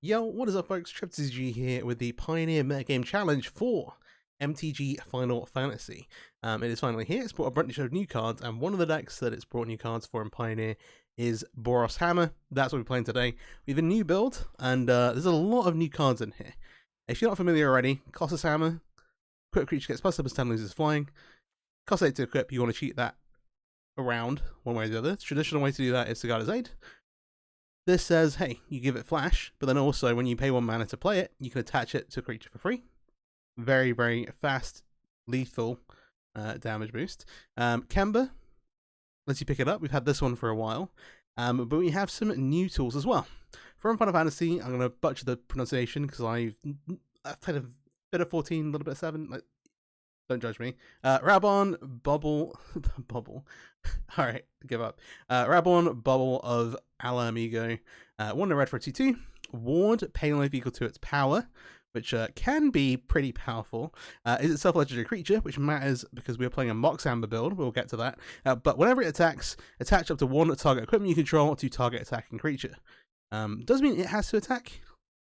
Yo, what is up folks, TripTG here with the Pioneer Metagame Challenge for MTG Final Fantasy. It is finally here. It's brought a bunch of new cards, and one of the decks that it's brought new cards for in Pioneer is Boros Hammer. That's what we're playing today. We have a new build, and there's a lot of new cards in here. If you're not familiar already, Colossus Hammer, equip creature gets +7 10 loses flying. Cost 8 to equip, you want to cheat that around one way or the other. The traditional way to do that is to Guardian's Aid. This says, hey, you give it flash, but then also when you pay 1 mana to play it, you can attach it to a creature for free. Very, very fast, lethal damage boost. Kemba lets you pick it up. We've had this one for a while, but we have some new tools as well. From Final Fantasy, I'm going to butcher the pronunciation because I've played a bit of 14, a little bit of 7. Like, don't judge me. Rabon, Bubble, Bubble. All right, give up. Rabon, Bubble of Ala Amigo. 1 red for a 2/2. Ward, pay life equal to its power, which can be pretty powerful. Is itself a legendary creature, which matters because we're playing a Mox Amber build. We'll get to that. But whenever it attacks, attach up to 1 target equipment you control to target attacking creature. Does mean it has to attack.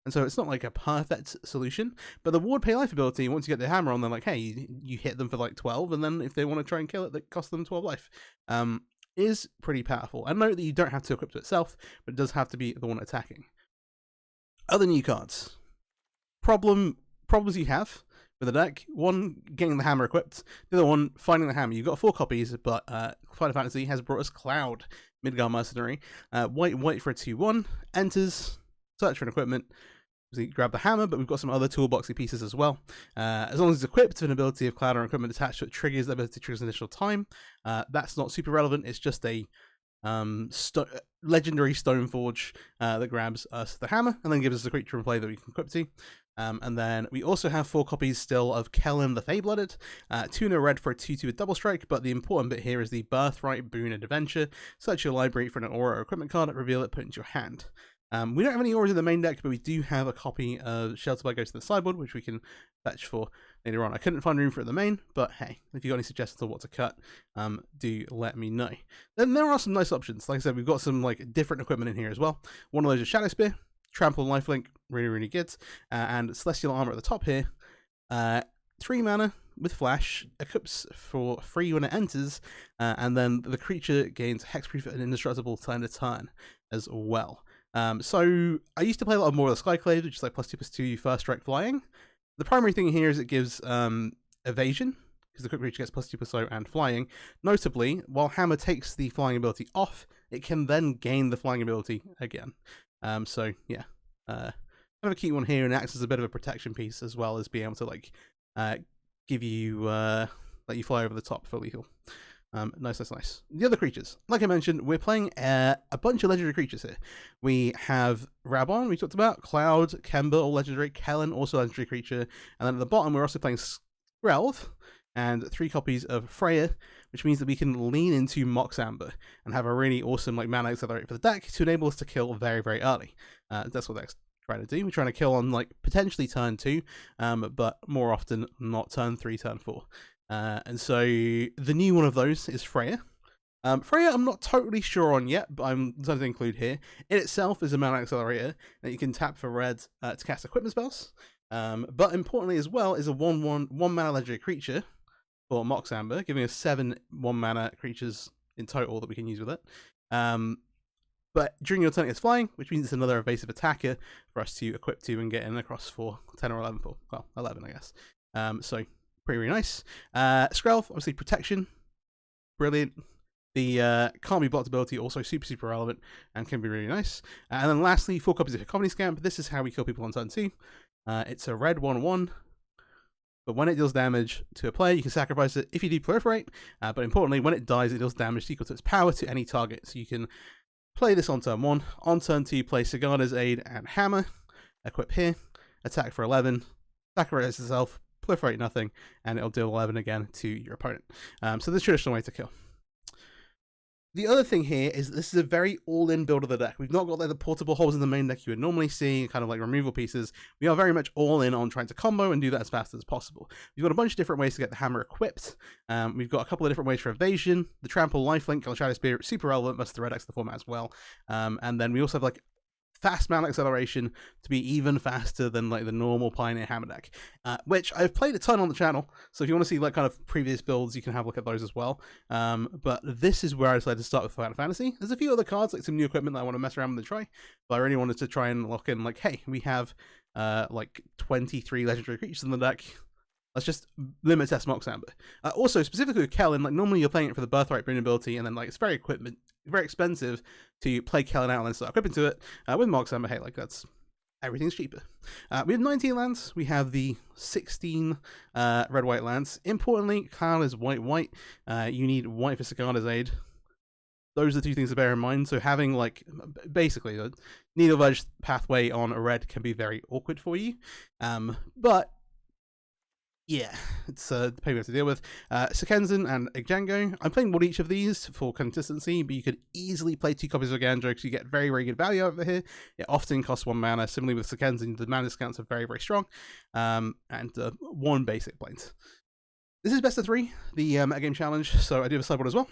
And so it's not like a perfect solution, but the ward pay life ability, once you get the hammer on, they're like, hey, you hit them for like 12, and then if they want to try and kill it, that costs them 12 life. Is pretty powerful. And note that you don't have to equip to itself, but it does have to be the one attacking. Other new cards. Problems you have with the deck. One, getting the hammer equipped. The other one, finding the hammer. You've got 4 copies, but Final Fantasy has brought us Cloud, Midgar Mercenary. White for a 2/1, enters, search for an equipment. So grab the hammer, but we've got some other toolboxy pieces as well. As long as it's equipped with an ability of Cloud or equipment attached to it, triggers the ability to trigger initial time. That's not super relevant. It's just a legendary Stoneforge that grabs us the hammer and then gives us a creature in play that we can equip to. And then we also have 4 copies still of Kellen the Fae-Blooded. 2 in a red for a 2/2 with double strike, but the important bit here is the Birthright Boon Adventure. Search your library for an aura or equipment card, reveal it, put it into your hand. We don't have any auras in the main deck, but we do have a copy of Shelter by Ghost in the sideboard, which we can fetch for later on. I couldn't find room for it in the main, but hey, if you've got any suggestions on what to cut, do let me know. Then there are some nice options. Like I said, we've got some like different equipment in here as well. One of those is Shadow Spear, Trample and Lifelink, really, really good. And Celestial Armor at the top here. 3 mana with flash, equips for free when it enters, and then the creature gains hexproof and indestructible turn to turn as well. So I used to play a lot more of the Skyclave, which is like +2/+2 first strike flying. The primary thing here is it gives evasion, because the quick creature gets +2/+0 and flying. Notably, while Hammer takes the flying ability off, it can then gain the flying ability again. So yeah, kind of a key one here, and acts as a bit of a protection piece as well as being able to like give you let you fly over the top for lethal. Nice. The other creatures, like I mentioned, we're playing a bunch of legendary creatures here. We have Rabon, we talked about, Cloud, Kemba, all legendary, Kellen, also legendary creature, and then at the bottom we're also playing Skrelv, and 3 copies of Freya, which means that we can lean into Mox Amber and have a really awesome like mana accelerate for the deck to enable us to kill very, very early. That's what that's trying to do. We're trying to kill on like potentially turn 2, but more often not turn 3, turn 4. And so the new one of those is Freya. Freya I'm not totally sure on yet, but I'm deciding to include here. It itself is a mana accelerator that you can tap for red to cast equipment spells. But importantly as well is a 1/1 mana legendary creature for Mox Amber, giving us 7 1-mana creatures in total that we can use with it. But during your turn it's flying, which means it's another evasive attacker for us to equip to and get in across for 10 or 11 for, well, 11 I guess. So pretty, really nice. Skrelv, obviously protection, brilliant. The can't be blocked ability, also super relevant and can be really nice. And then lastly, 4 copies of Cacophony Scamp. This is how we kill people on turn 2. It's a red 1/1, but when it deals damage to a player, you can sacrifice it if you do proliferate. But importantly, when it dies, it deals damage equal to its power to any target. So you can play this on turn 1. On turn 2, play Sigarda's Aid and Hammer. Equip here. Attack for 11. Sacrifice itself. Proliferate nothing, and it'll deal 11 again to your opponent. So this is a traditional way to kill. The other thing here is this is a very all-in build of the deck. We've not got like the portable holes in the main deck you would normally see, kind of like removal pieces. We are very much all in on trying to combo and do that as fast as possible. We've got a bunch of different ways to get the hammer equipped. We've got a couple of different ways for evasion. The trample, lifelink, on Shadow Spear, super relevant, that's the red X the format as well. And then we also have like fast mana acceleration to be even faster than like the normal Pioneer Hammer deck, which I've played a ton on the channel. So if you want to see like kind of previous builds, you can have a look at those as well. But this is where I decided to start with Final Fantasy. There's a few other cards, like some new equipment that I want to mess around with and try, but I really wanted to try and lock in like, hey, we have like 23 legendary creatures in the deck. Let's just limit test Mox Amber. Also, specifically with Kellen, like normally you're playing it for the Birthright Boon ability, and then like it's very expensive to play Kellen out and then start equipping to it. With Mox Amber, hey, like that's everything's cheaper. We have 19 lands. We have the 16 red-white lands. Importantly, Kyle is white-white. You need white for Cicada's Aid. Those are the two things to bear in mind. So having like basically a needle edge pathway on a red can be very awkward for you. But yeah, it's the pain we have to deal with. Sekenzen and Django. I'm playing one each of these for consistency, but you could easily play 2 copies of Gandro because you get very, very good value over here. It often costs 1 mana. Similarly with Sekenzen, the mana discounts are very, very strong. And 1 basic blind. This is best of 3, the metagame challenge, so I do have a sideboard as well.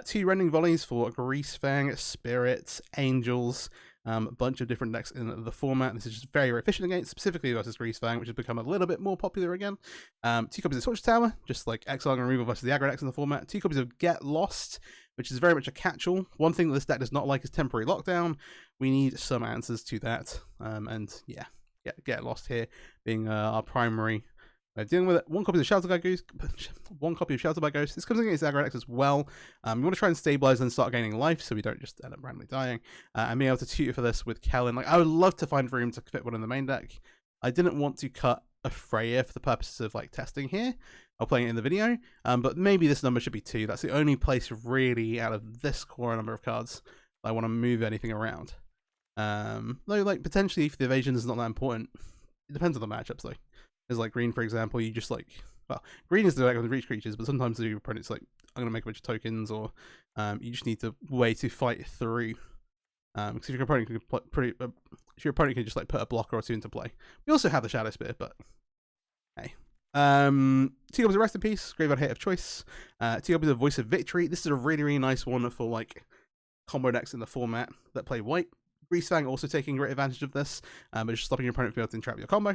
2 rending volleys for Greasefang, Spirits, Angels, a bunch of different decks in the format. This is just very, very efficient against, specifically versus Greasefang, which has become a little bit more popular again. 2 copies of Torch Tower, just like Exile and Removal versus the aggro decks in the format. 2 copies of Get Lost, which is very much a catch-all. One thing that this deck does not like is temporary lockdown. We need some answers to that. And yeah, Get Lost here being our primary dealing with it. 1 copy of Shelter by Ghost. 1 copy of Shelter by Ghost. This comes against aggro decks as well. You want to try and stabilize and start gaining life, so we don't just end up randomly dying. And being able to tutor for this with Kellen. Like I would love to find room to fit one in the main deck. I didn't want to cut a Freya for the purposes of like testing here or playing it in the video. But maybe this number should be 2. That's the only place really out of this core number of cards I want to move anything around. Though like potentially if the evasion is not that important, it depends on the matchups though. Is like green, for example, you just like, well, green is the deck with reach creatures, but sometimes your opponent's like, I'm going to make a bunch of tokens, or you just need a way to fight through. Because if your opponent can just like put a blocker or 2 into play. We also have the Shadow Spear, but hey. 2 copies of Rest in Peace, Graveyard Hate of Choice. 2 copies of Voice of Victory. This is a really, really nice one for like combo decks in the format that play white. Greasefang also taking great advantage of this, but just stopping your opponent from being able to entrap your combo.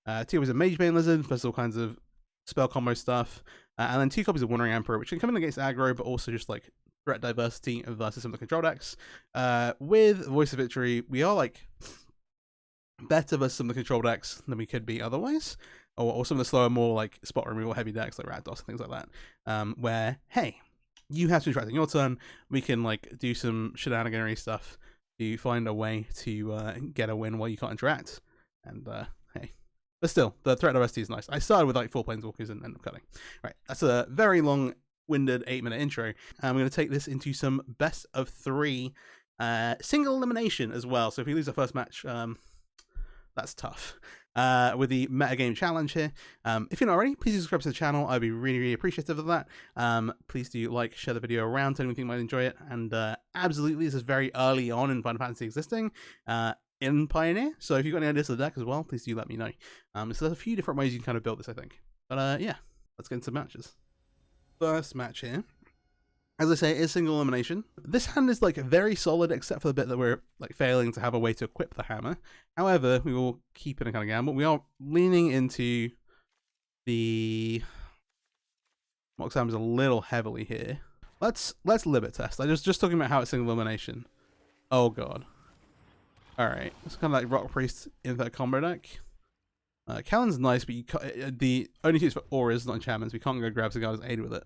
2 copies of Magebane Lizard for all kinds of spell combo stuff, and then 2 copies of Wandering Emperor, which can come in against aggro, but also just like threat diversity versus some of the control decks. With Voice of Victory, we are like better versus some of the control decks than we could be otherwise, or some of the slower, more like spot removal heavy decks like Rakdos and things like that, where hey, you have to interact in your turn. We can like do some shenaniganery stuff to find a way to get a win while you can't interact, and hey, but still, the threat diversity is nice. I started with like 4 planeswalkers and ended up cutting. Right, that's a very long-winded 8-minute intro. I'm going to take this into some best of 3 single elimination as well. So if we lose the first match, that's tough. With the metagame challenge here. If you're not already, please subscribe to the channel. I'd be really, really appreciative of that. Please do like, share the video around to anyone you might enjoy it. And absolutely, this is very early on in Final Fantasy existing in Pioneer. So if you've got any ideas for the deck as well, please do let me know. So there's a few different ways you can kind of build this, I think. But yeah, let's get into matches. First match here. As I say, it is single elimination. This hand is like very solid, except for the bit that we're like failing to have a way to equip the hammer. However, we will keep it a kind of gamble. We are leaning into the Mox Hammers a little heavily here. Let's limit test. I just talking about how it's single elimination. Oh god. All right, it's kind of like Rock Priest in that combo deck. Callan's nice, but you the only use for auras, not enchantments. We can't go grab Cicada's Aid with it.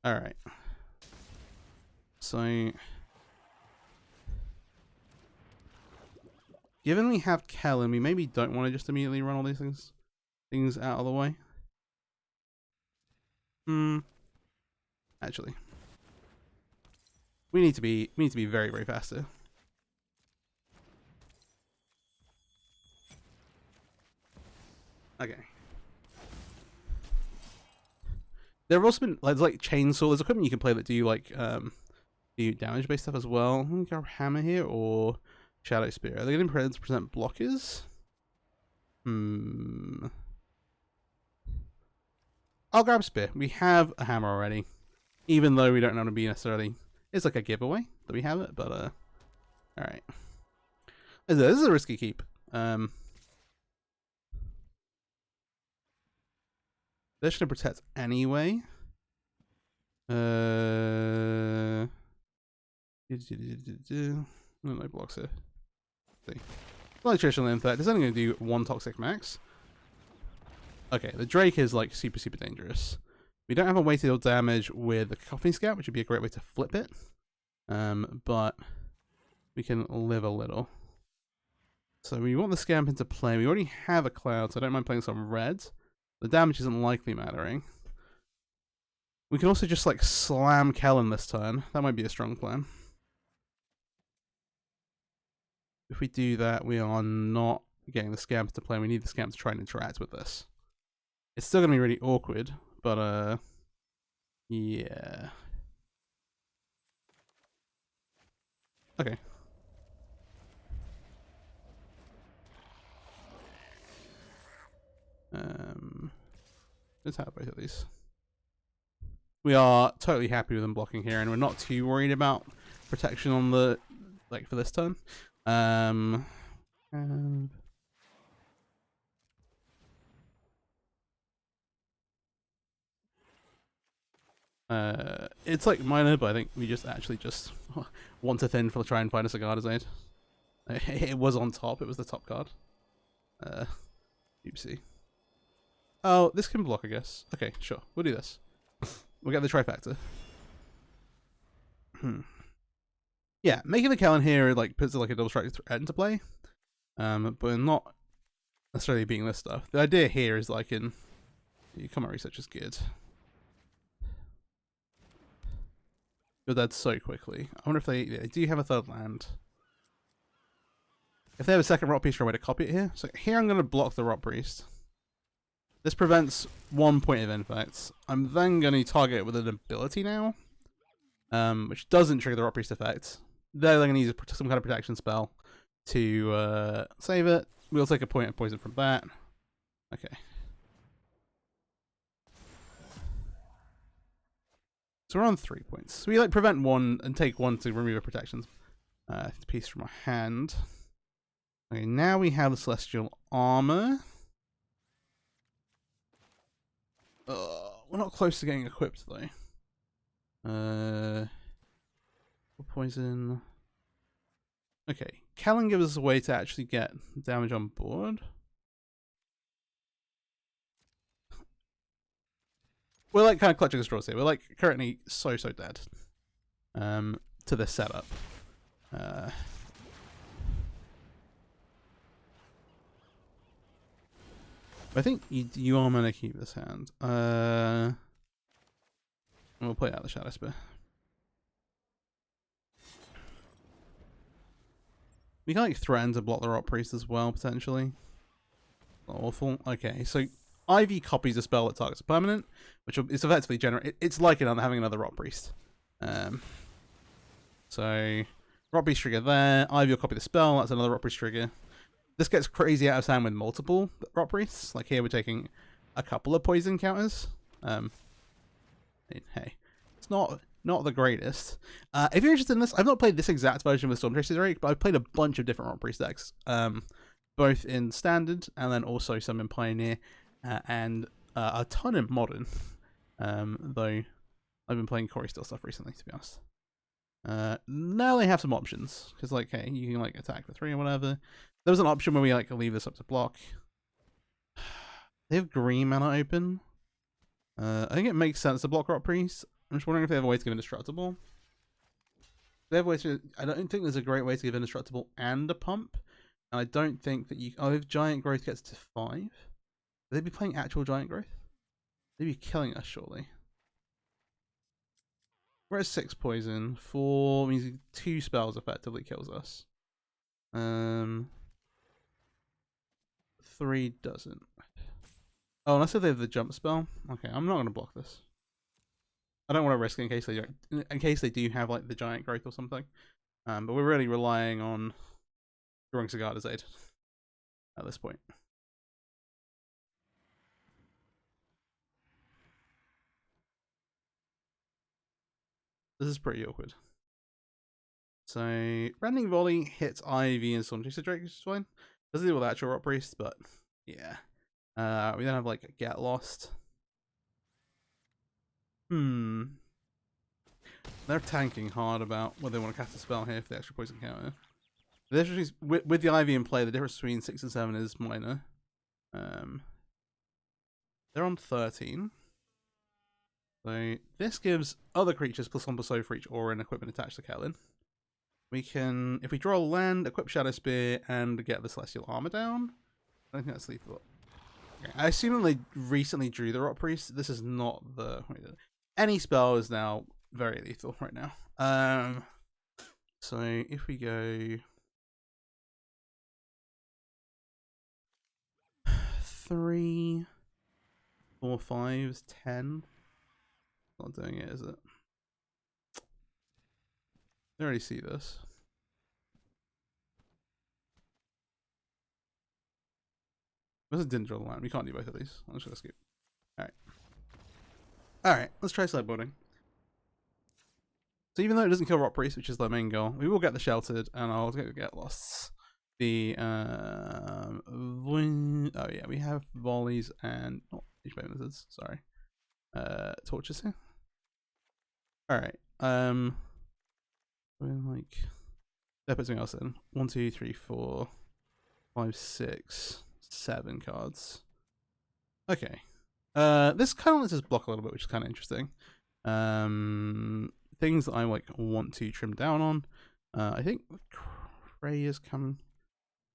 Alright. So given we have Kellen, we maybe don't want to just immediately run all these things out of the way. Actually. We need to be very, very fast here. Okay. There have also been like chainsaw. There's equipment you can play that do like do damage based stuff as well. Let me grab hammer here or shadow spear. Are they getting present blockers? I'll grab spear. We have a hammer already, even though we don't want to be necessarily. It's like a giveaway that we have it, but Alright. This is a risky keep. They're just gonna protect anyway. No blocks here. See. Like traditional infect, it's only gonna do 1 toxic max. Okay, the Drake is like super dangerous. We don't have a way to deal damage with the Cacophony Scout, which would be a great way to flip it. But we can live a little. So we want the Scamp into play. We already have a Cloud, so I don't mind playing some red. The damage isn't likely mattering. We can also just like slam Kellen this turn. That might be a strong plan. If we do that, we are not getting the Scamp to play. We need the Scamp to try and interact with this. It's still going to be really awkward, but yeah. Okay. Let's have both of these. We are totally happy with them blocking here, and we're not too worried about protection on the for this turn. It's like minor, but I think we just want to thin for try and find a Sagada's Aid. It was on top. It was the top card. Oopsie. Oh, this can block, I guess. Okay, sure. We'll do this. We'll get the trifecta. Yeah, making the Kellen here like puts like a double strike threat into play. But not necessarily beating this stuff. The idea here is like in combat research is good. You're dead so quickly. I wonder if they do have a third land. If they have a second Rot Priest, or a way to copy it here. So here I'm going to block the Rot Priest. This prevents 1 point of infects. I'm then going to target it with an ability now, which doesn't trigger the Rot Priest effect. They're going to use some kind of protection spell to save it. We'll take a point of poison from that. Okay. So we're on 3 points. So we like prevent 1 and take 1 to remove a protection piece from our hand. Okay, now we have the Celestial Armor. We're not close to getting equipped though. Poison. Okay, Kellen gives us a way to actually get damage on board. We're like kind of clutching at straws here. We're like currently so dead to this setup. I think you are going to keep this hand. And we'll play out the Shadow Spear. We can like threaten to block the Rot Priest as well, potentially. Not awful. Okay, so Ivy copies a spell that targets a permanent, which is effectively it's like having another Rot Priest. So Rot Priest trigger there. Ivy will copy the spell. That's another Rot Priest trigger. This gets crazy out of hand with multiple Rot Priests. Like here, we're taking a couple of poison counters. Hey, it's not the greatest. If you're interested in this, I've not played this exact version of the Stormchaser's Rake, but I've played a bunch of different Rot Priest decks, both in Standard and then also some in Pioneer, and a ton in Modern. Though I've been playing Corey Still stuff recently, to be honest. Now they have some options because, like, hey, you can like attack for 3 or whatever. There was an option where we like leave this up to block. They have green mana open. I think it makes sense to block Rot Priest. I'm just wondering if they have a way to give Indestructible. They have a way to. I don't think there's a great way to give Indestructible and a pump. And I don't think that you. Oh, if Giant Growth gets to 5, would they be playing actual Giant Growth? They'd be killing us, surely. We're at 6 poison. 4 means 2 spells effectively kills us. 3 doesn't. Oh, unless if they have the jump spell. Okay, I'm not going to block this. I don't want to risk it in case they do have like the Giant Growth or something. But we're really relying on drawing Sagada's Aid at this point. This is pretty awkward. So, Rending Volley hits Ivy and Storm Chaser Drake, which is fine. Doesn't deal with actual Rot Priest, but yeah. We then have like Get Lost. They're tanking hard about whether they want to cast a spell here for the extra poison counter. The difference with the Ivy in play, the difference between 6 and 7 is minor. They're on 13. So this gives other creatures +1/+0 for each aura and equipment attached to Kellen. We can, if we draw land, equip Shadow Spear, and get the Celestial Armor down. I think that's lethal. Okay. I assume they recently drew the Rot Priest. This is not the... Any spell is now very lethal right now. So if we go... 3, 4, 5, 10. Not doing it, is it? I already see this. This is didn't draw the land. We can't do both of these. I'm just gonna skip. Alright. Alright, let's try sideboarding. So even though it doesn't kill Rot Priest, which is the main goal, we will get the Sheltered, and I'll get Lost. The oh yeah, we have volleys and not HP Wizards, sorry. Torches here. Alright. We're like put something else in. 1, 2, 3, 4, 5, 6, 7 cards. Okay. This kind of lets us block a little bit, which is kind of interesting. Things that I like want to trim down on. I think Cray has come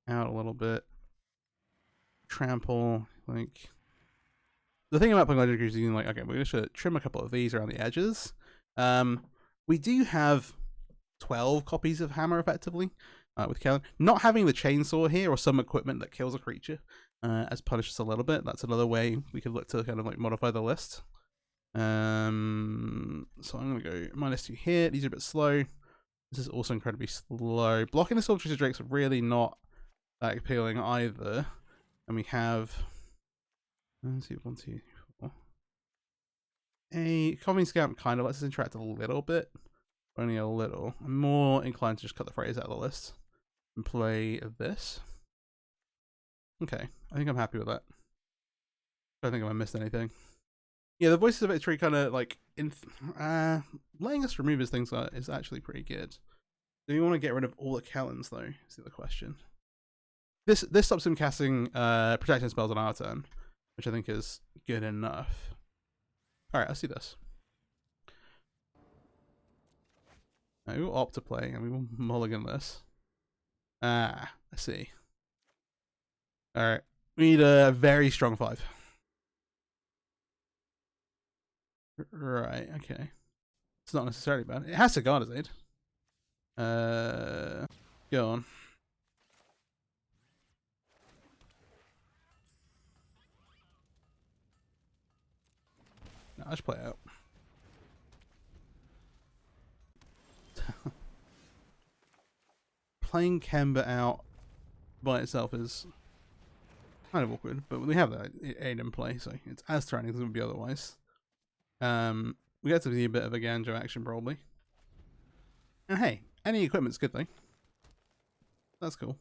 out a little bit. Trample, like the thing about playing legendary is you can like, okay, we're gonna trim a couple of these around the edges. We do have 12 copies of Hammer effectively with Kellen. Not having the chainsaw here or some equipment that kills a creature as punishes a little bit. That's another way we could look to kind of like modify the list. So I'm gonna go -2 here. These are a bit slow. This is also incredibly slow. Blocking the Storm Chaser Drake's really not that appealing either. And we have 1, 2, 3, 4. A Covering Scamp kind of lets us interact a little bit. Only a little. I'm more inclined to just cut the phrase out of the list and play this. Okay, I think I'm happy with that. I don't think I missed anything. Yeah, the Voices of Victory kind of like letting us remove his things is actually pretty good. Do you want to get rid of all the Kellens though? Is the other question. This stops him casting protection spells on our turn, which I think is good enough. All right, let's do this. We will opt to play, and we will mulligan this. Let's see. All right, we need a very strong 5. Right, okay. It's not necessarily bad. It has to guard his aid. Go on. No, I'll just play it out. Playing Kemba out by itself is kind of awkward, but we have that aid in play, so it's as threatening as it would be otherwise. We get to see a bit of a Ganjo action probably. And hey, any equipment's good though. That's cool.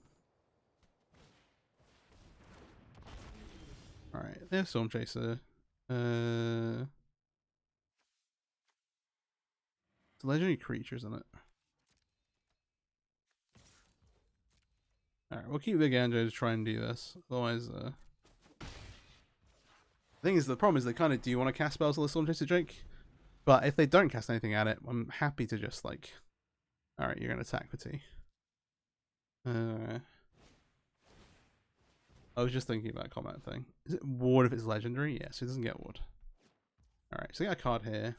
Alright, there's Storm Chaser. It's a legendary creature, isn't it? Alright, we'll keep the Ganjo to try and do this. Otherwise, the thing is, the problem is they kind of do want to cast spells on the Storm Chaser Drake. But if they don't cast anything at it, I'm happy to just like... Alright, you're going to attack for 2. I was just thinking about a combat thing. Is it ward if it's legendary? Yes, it doesn't get ward. Alright, so we got a card here.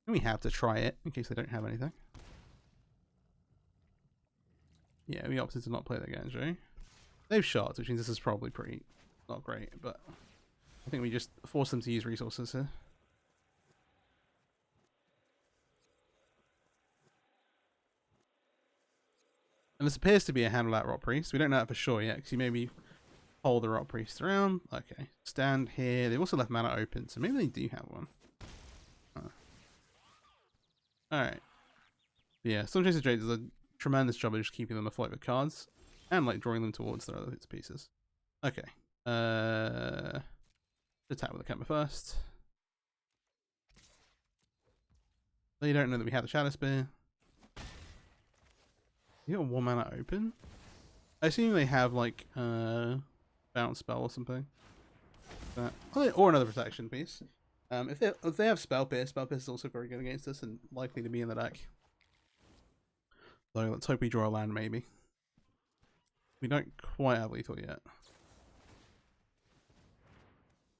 And we have to try it in case they don't have anything. Yeah, we opted to not play the Ganjo. They've shots, which means this is probably pretty not great, but I think we just force them to use resources here. And this appears to be a hand of that Rot Priest. We don't know that for sure yet, because you maybe hold the Rot Priest around. Okay, stand here. They've also left mana open, so maybe they do have one. Huh. Alright. But yeah, Storm Chaser Drake does a tremendous job of just keeping them afloat with cards and like drawing them towards their other hits pieces. Okay. Attack with the camera first. So you don't know that we have the Shadow Spear. You got 1 mana open? I assume they have like bounce spell or something. Or another protection piece. If they have Spell Pierce is also very good against us and likely to be in the deck. So let's hope we draw a land maybe. We don't quite have lethal yet.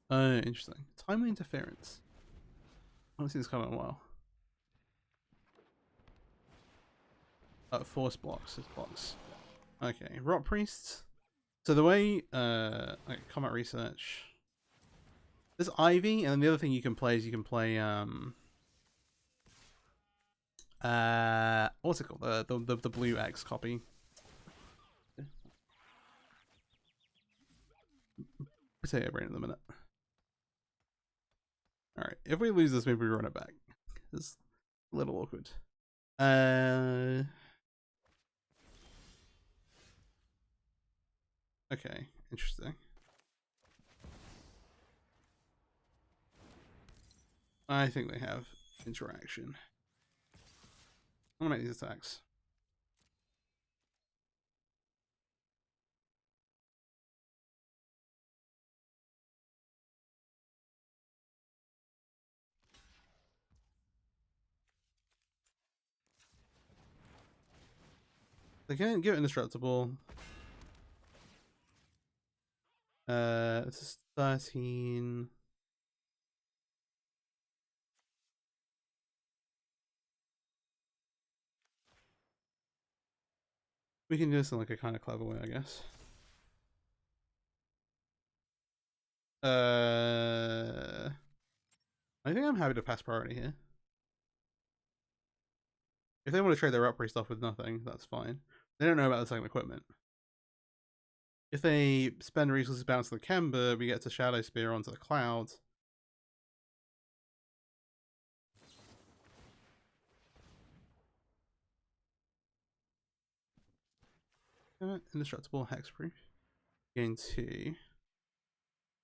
Oh, interesting. Timely interference. I haven't seen this card in a while. Force blocks. It blocks. Okay, Rot Priests. So the way, like combat research. There's Ivy, and then the other thing you can play is you can play, what's it called? The blue X copy. Potato Brain in a minute. Alright, if we lose this, maybe we run it back. It's a little awkward. Okay, interesting. I think they have interaction. I'm gonna make these attacks. They can't give it indestructible. This is 13. We can do this in like a kind of clever way, I guess. I think I'm happy to pass priority here. If they want to trade their upgrade stuff with nothing, that's fine. They don't know about the second equipment. If they spend resources bounce to the Kemba, we get to Shadow Spear onto the clouds. Indestructible hexproof. Gain 2.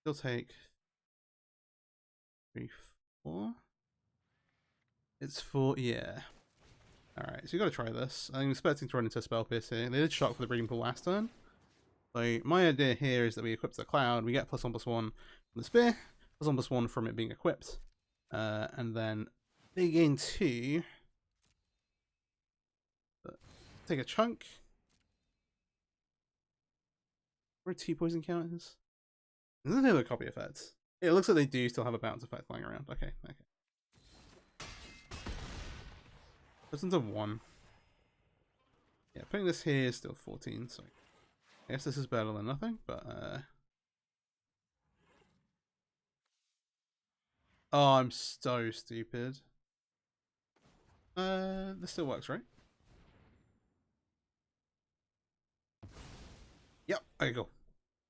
They'll take 3, 4. It's 4, yeah. Alright, so you gotta try this. I'm expecting to run into a Spell Pierce here. They did shock for the breeding pool last turn. So my idea here is that we equip the cloud, we get +1/+1 from the spear, +1/+1 from it being equipped. And then they gain 2. Take a chunk. Where are 2 poison counters? Doesn't have a copy effect. It looks like they do still have a bounce effect lying around. Okay. Puts into 1. Yeah, putting this here is still 14, so I guess this is better than nothing, but oh, I'm so stupid. This still works, right? Yep, okay, cool.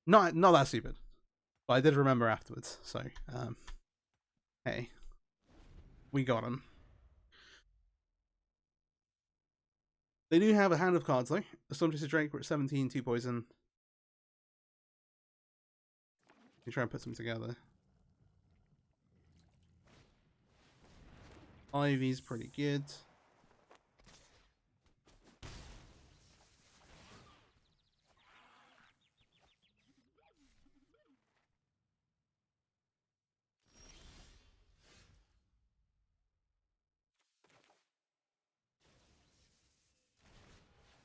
Not that stupid. But I did remember afterwards, so hey. We got him. They do have a hand of cards though. A Storm Chaser Drake, we're at 17, 2 poison. You try and put them together. Ivy's pretty good.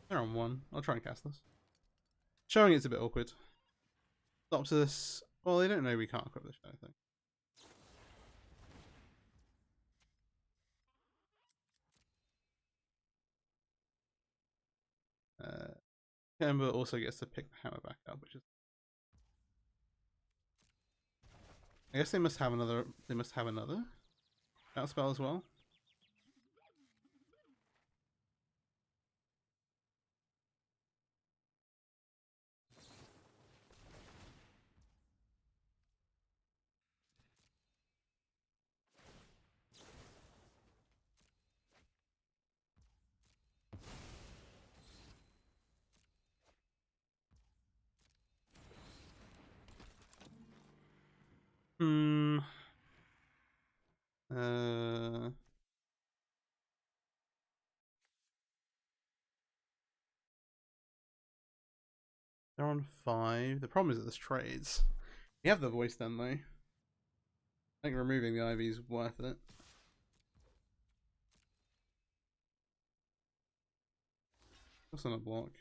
They're on 1. I'll try and cast this. Showing it's a bit awkward. Stops this. Well, they don't know we can't equip this shadow thing. Kemba also gets to pick the hammer back up, which is. I guess they must have another. They must have another out spell as well. They're on 5. The problem is that this trades. You have the voice then, though. I think removing the IV is worth it. What's on a block?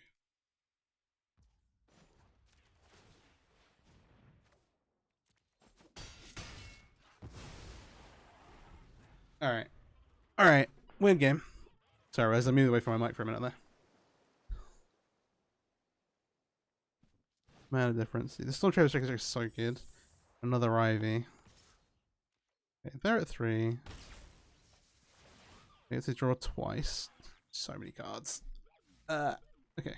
Alright. Alright. Weird game. Sorry, Rez, I moved away from my mic for a minute there. Mana difference. The Storm Trader Striker is so good. Another Ivy. Okay, they're at 3. We get to draw twice. So many cards. Okay.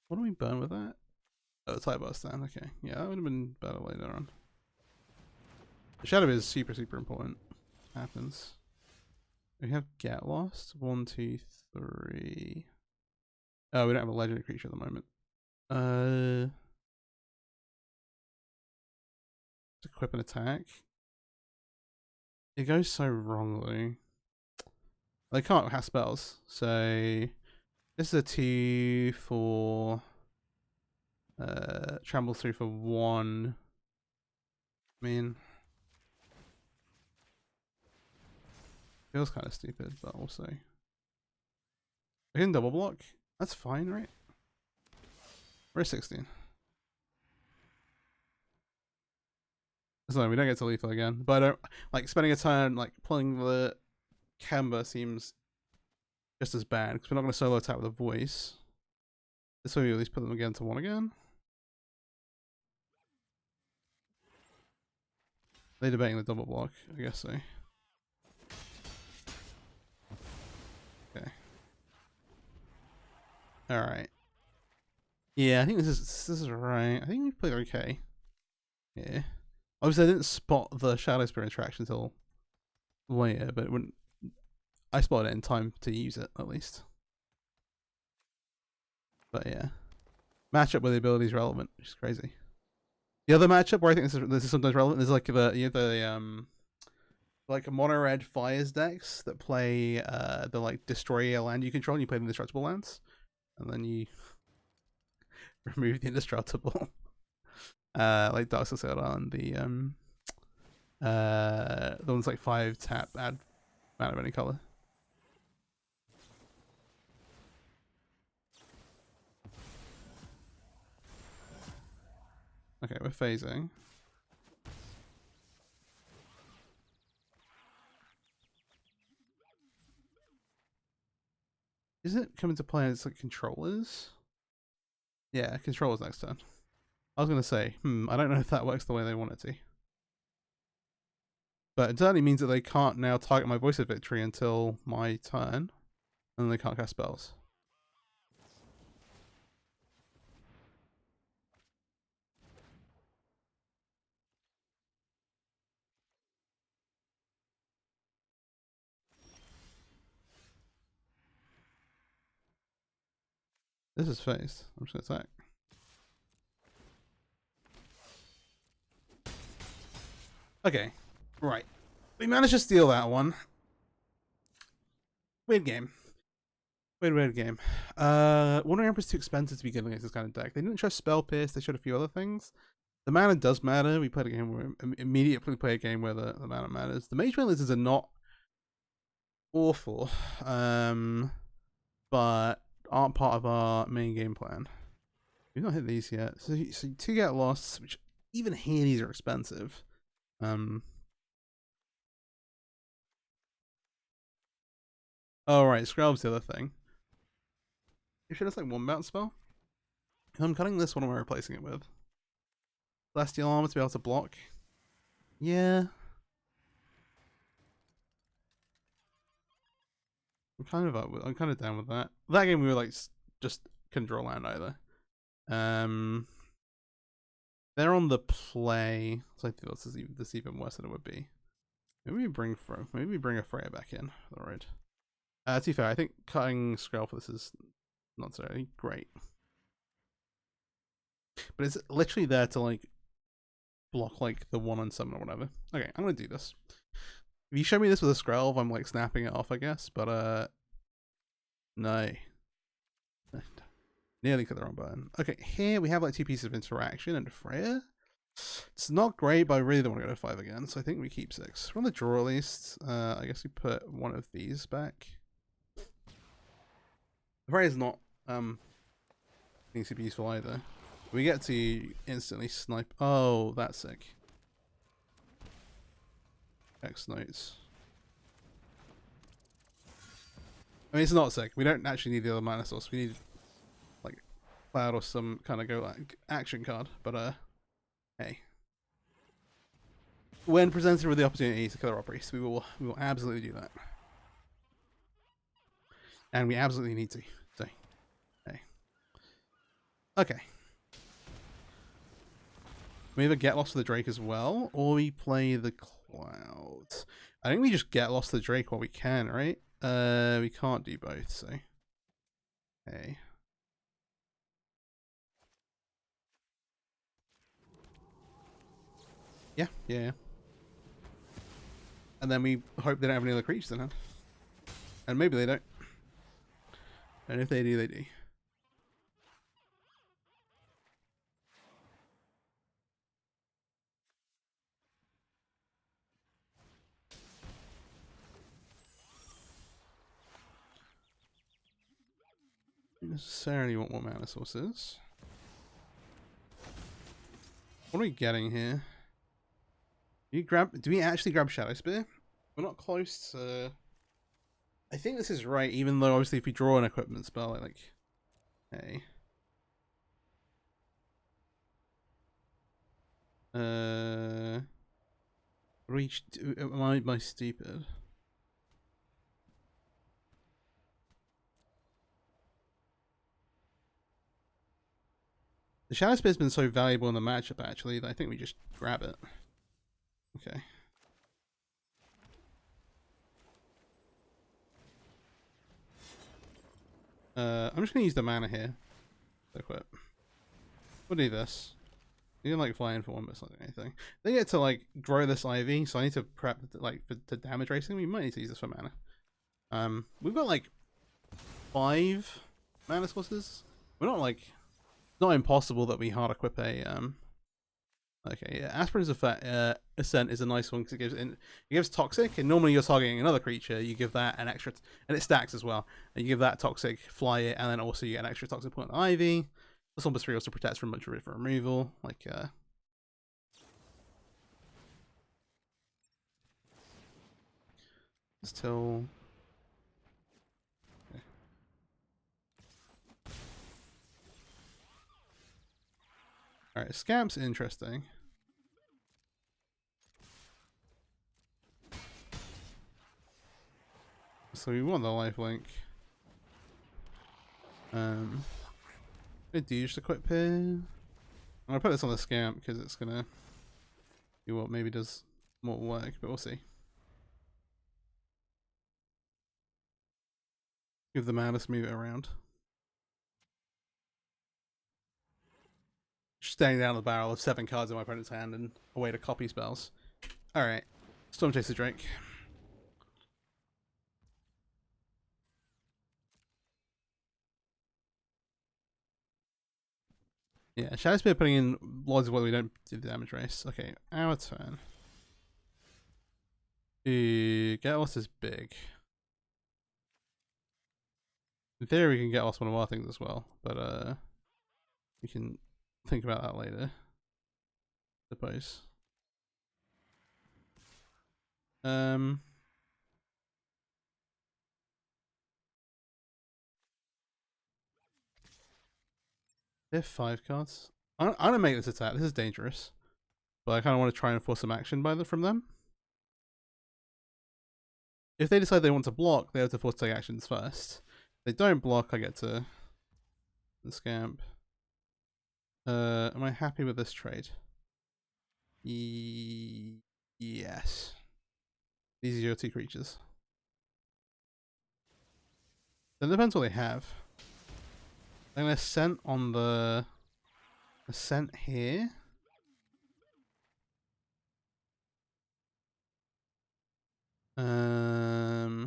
What do we burn with that? Oh, the Type Bar stand. Okay. Yeah, that would have been better later on. The Shadow is super, super important. Happens. We have Get Lost. 1, 2, 3. Oh, we don't have a legendary creature at the moment. Equip an attack. It goes so wrongly. They can't have spells, so this is a 2 for Trample 3 for 1. I mean, feels kind of stupid, but also I can double block. That's fine, right? We're 16. So we don't get to lethal again, but I don't like spending a turn like pulling the Kemba seems just as bad because we're not going to solo attack with a voice. This way we at least put them again to 1 again. They're debating the double block, I guess so. Okay. Alright. Yeah, I think this is right. I think we played okay. Yeah. Obviously I didn't spot the Shadow Spear interaction until later, but it wouldn't I spotted it in time to use it, at least. But yeah. Matchup where the ability is relevant, which is crazy. The other matchup where I think this is sometimes relevant is like the like mono red fires decks that play the like destroy a land you control and you play the indestructible lands. And then you remove the indestructible. Like Dark Soul and the ones like 5 tap add mana of any color. Okay, we're phasing. Is it coming to play as like controllers? Yeah, controllers next turn. I was gonna say, I don't know if that works the way they want it to. But it certainly means that they can't now target my Voice of Victory until my turn, and then they can't cast spells. This is phased. I'm just gonna attack. Okay, right. We managed to steal that one. Weird game. Weird game. Wandering Emperor's too expensive to be good against this kind of deck. They didn't show Spell Pierce, they showed a few other things. The mana does matter. We played a game where immediately play a game where the mana matters. The Mage Rain lizards are not awful, but aren't part of our main game plan. We've not hit these yet. So to get lost, which even here these are expensive. Oh right, Scrub's the other thing. You should have like 1 bounce spell. I'm cutting this one and we're replacing it with Celestial Armor to be able to block. Yeah. I'm kind of down with that. That game we were like just couldn't draw land either. They're on the play, so I think this is even worse than it would be. Maybe we bring a Freya back in. Alright. To be fair, I think cutting Skrull for this is not necessarily great. But it's literally there to like block like the 1 on 7 or whatever. Okay, I'm gonna do this. If you show me this with a Skrelv, I'm like snapping it off, I guess. But no. Nearly clicked the wrong button. Okay, here we have like 2 pieces of interaction and Freya. It's not great, but I really don't want to go to 5 again, so I think we keep 6. We're on the draw at least. I guess we put one of these back. Freya's not being super useful either. We get to instantly snipe. Oh, that's sick. X notes. I mean, it's not sick. We don't actually need the other mana source. We need like cloud or some kind of go like action card. But hey, when presented with the opportunity to kill our priest, we will absolutely do that, and we absolutely need to. So, hey, okay. We either get lost to the Drake as well, or we play the Cloud. I think we just get lost to the Drake while we can, right? We can't do both, so. Hey. Yeah. And then we hope they don't have any other creatures in hand. And maybe they don't. And if they do, they do. Don't necessarily want what mana source is. What are we getting here? Do we actually grab Shadow Spear? We're not close to... I think this is right, even though obviously if we draw an equipment spell, like... Hey. Reach... Am I stupid? The Shadow Spear's been so valuable in the matchup, actually, that I think we just grab it. Okay. I'm just gonna use the mana here. So equip. We'll do this. You can like flying for one, but it's not doing anything. They get to like grow this Ivy, so I need to prep like for damage racing. We might need to use this for mana. We've got like 5 mana sources. We're not like not impossible that we hard equip a okay, yeah, Aspirin's Ascent is a nice one because it gives toxic, and normally you're targeting another creature, you give that an extra, and it stacks as well, and you give that toxic, fly it, and then also you get an extra toxic point on Ivy. This one plus 3 also protects from much for removal, like still. Okay. Alright, Scamp's interesting. So we want the lifelink. I do just equip here. I'm gonna put this on the Scamp because it's gonna do what maybe does more work, but we'll see. Give the Madness, move it around. Standing down the barrel of 7 cards in my opponent's hand and a way to copy spells. Alright. Storm Chaser Drake. Yeah, Shadow Spear putting in Lords of Will, we don't do the damage race. Okay, our turn. Get lost is big. In theory, we can get lost one of our things as well, but we can think about that later. I suppose. They have 5 cards. I'm gonna make this attack. This is dangerous, but I kind of want to try and force some action from them. If they decide they want to block, they have to force take actions first. If they don't block, I get to the Scamp. Am I happy with this trade? Yes. These are your 2 creatures. It depends what they have. I'm gonna Ascent on the Ascent here. Okay.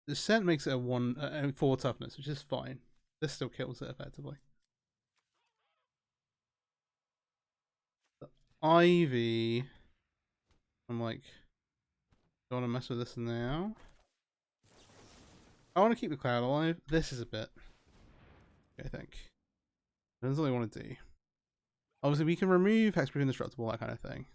The scent makes it a 4 toughness, which is fine. This still kills it effectively. The ivy. I'm like, don't want to mess with this now. I want to keep the cloud alive. This is a bit. I think. That's all I want to do. Obviously, we can remove hexproof indestructible, that kind of thing.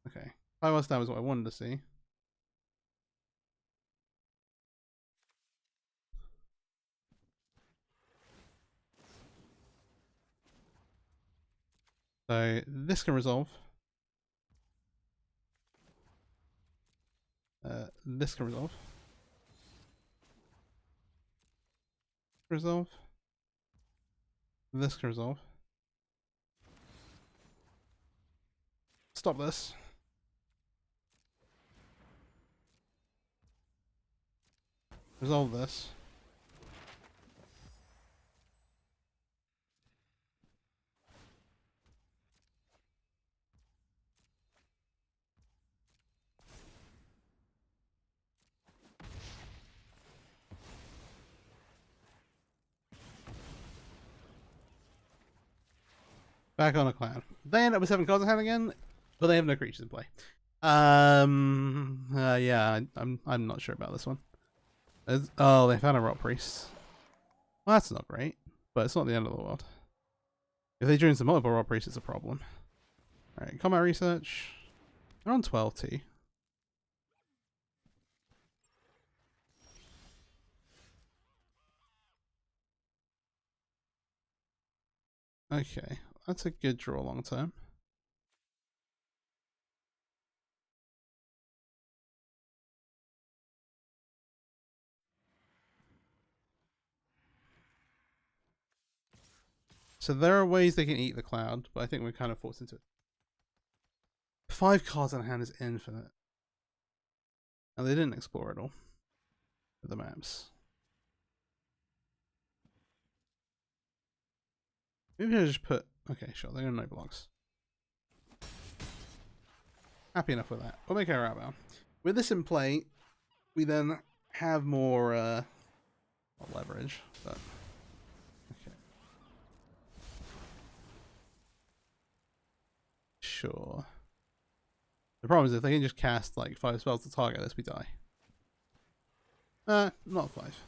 Okay. 5 stab is what I wanted to see. So this can resolve. This can resolve. Resolve. This can resolve. Stop this. Resolve this. Back on a clan. They end up with 7 cards in hand again, but they have no creatures in play. Yeah, I'm not sure about this one. Oh, they found a Rot Priest. Well, that's not great, but it's not the end of the world. If they drew into multiple Rot Priests, it's a problem. Alright, combat research. They're on 12T. Okay, that's a good draw long term. So there are ways they can eat the cloud, but I think we're kind of forced into it. 5 cards in hand is infinite. And they didn't explore it all with the maps. Maybe I just put... Okay, sure, they're going to no blocks. Happy enough with that. We'll make our outbound. With this in play, we then have more leverage, but... Okay. Sure. The problem is if they can just cast like 5 spells to target us, we die. Not 5.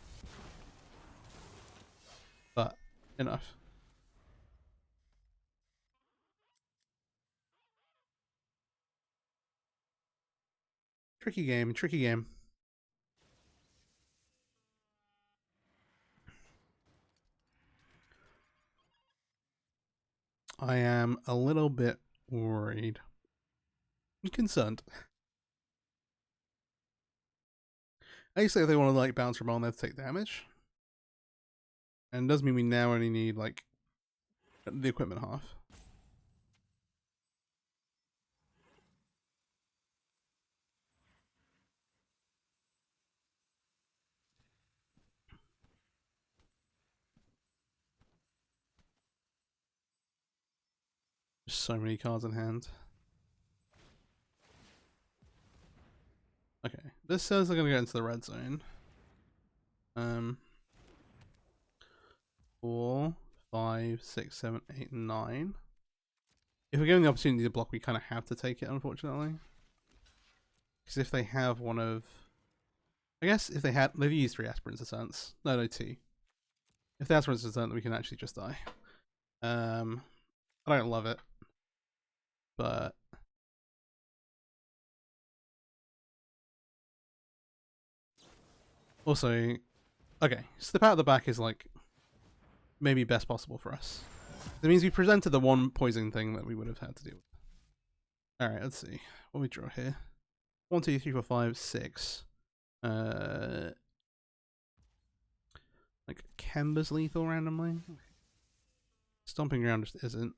But enough. Tricky game, tricky game. I am a little bit worried. I'm concerned. Basically, if they want to like bounce from on, they have to take damage. And it does mean we now only need like the equipment half. There's so many cards in hand. Okay, this says they're gonna go into the red zone. 4, 5, 6, 7, 8, 9. If we're given the opportunity to block, we kind of have to take it, unfortunately. Because if they have one of... I guess if they've used 3 aspirants a sense. No, 2. If the aspirants a sense, then we can actually just die. I don't love it. But... Also... Okay, step out the back is like... maybe best possible for us. That means we presented the one poison thing that we would have had to deal with. Alright, let's see. What do we draw here? 1, 2, 3, 4, 5, 6. Like Kemba's lethal randomly. Stomping ground just isn't.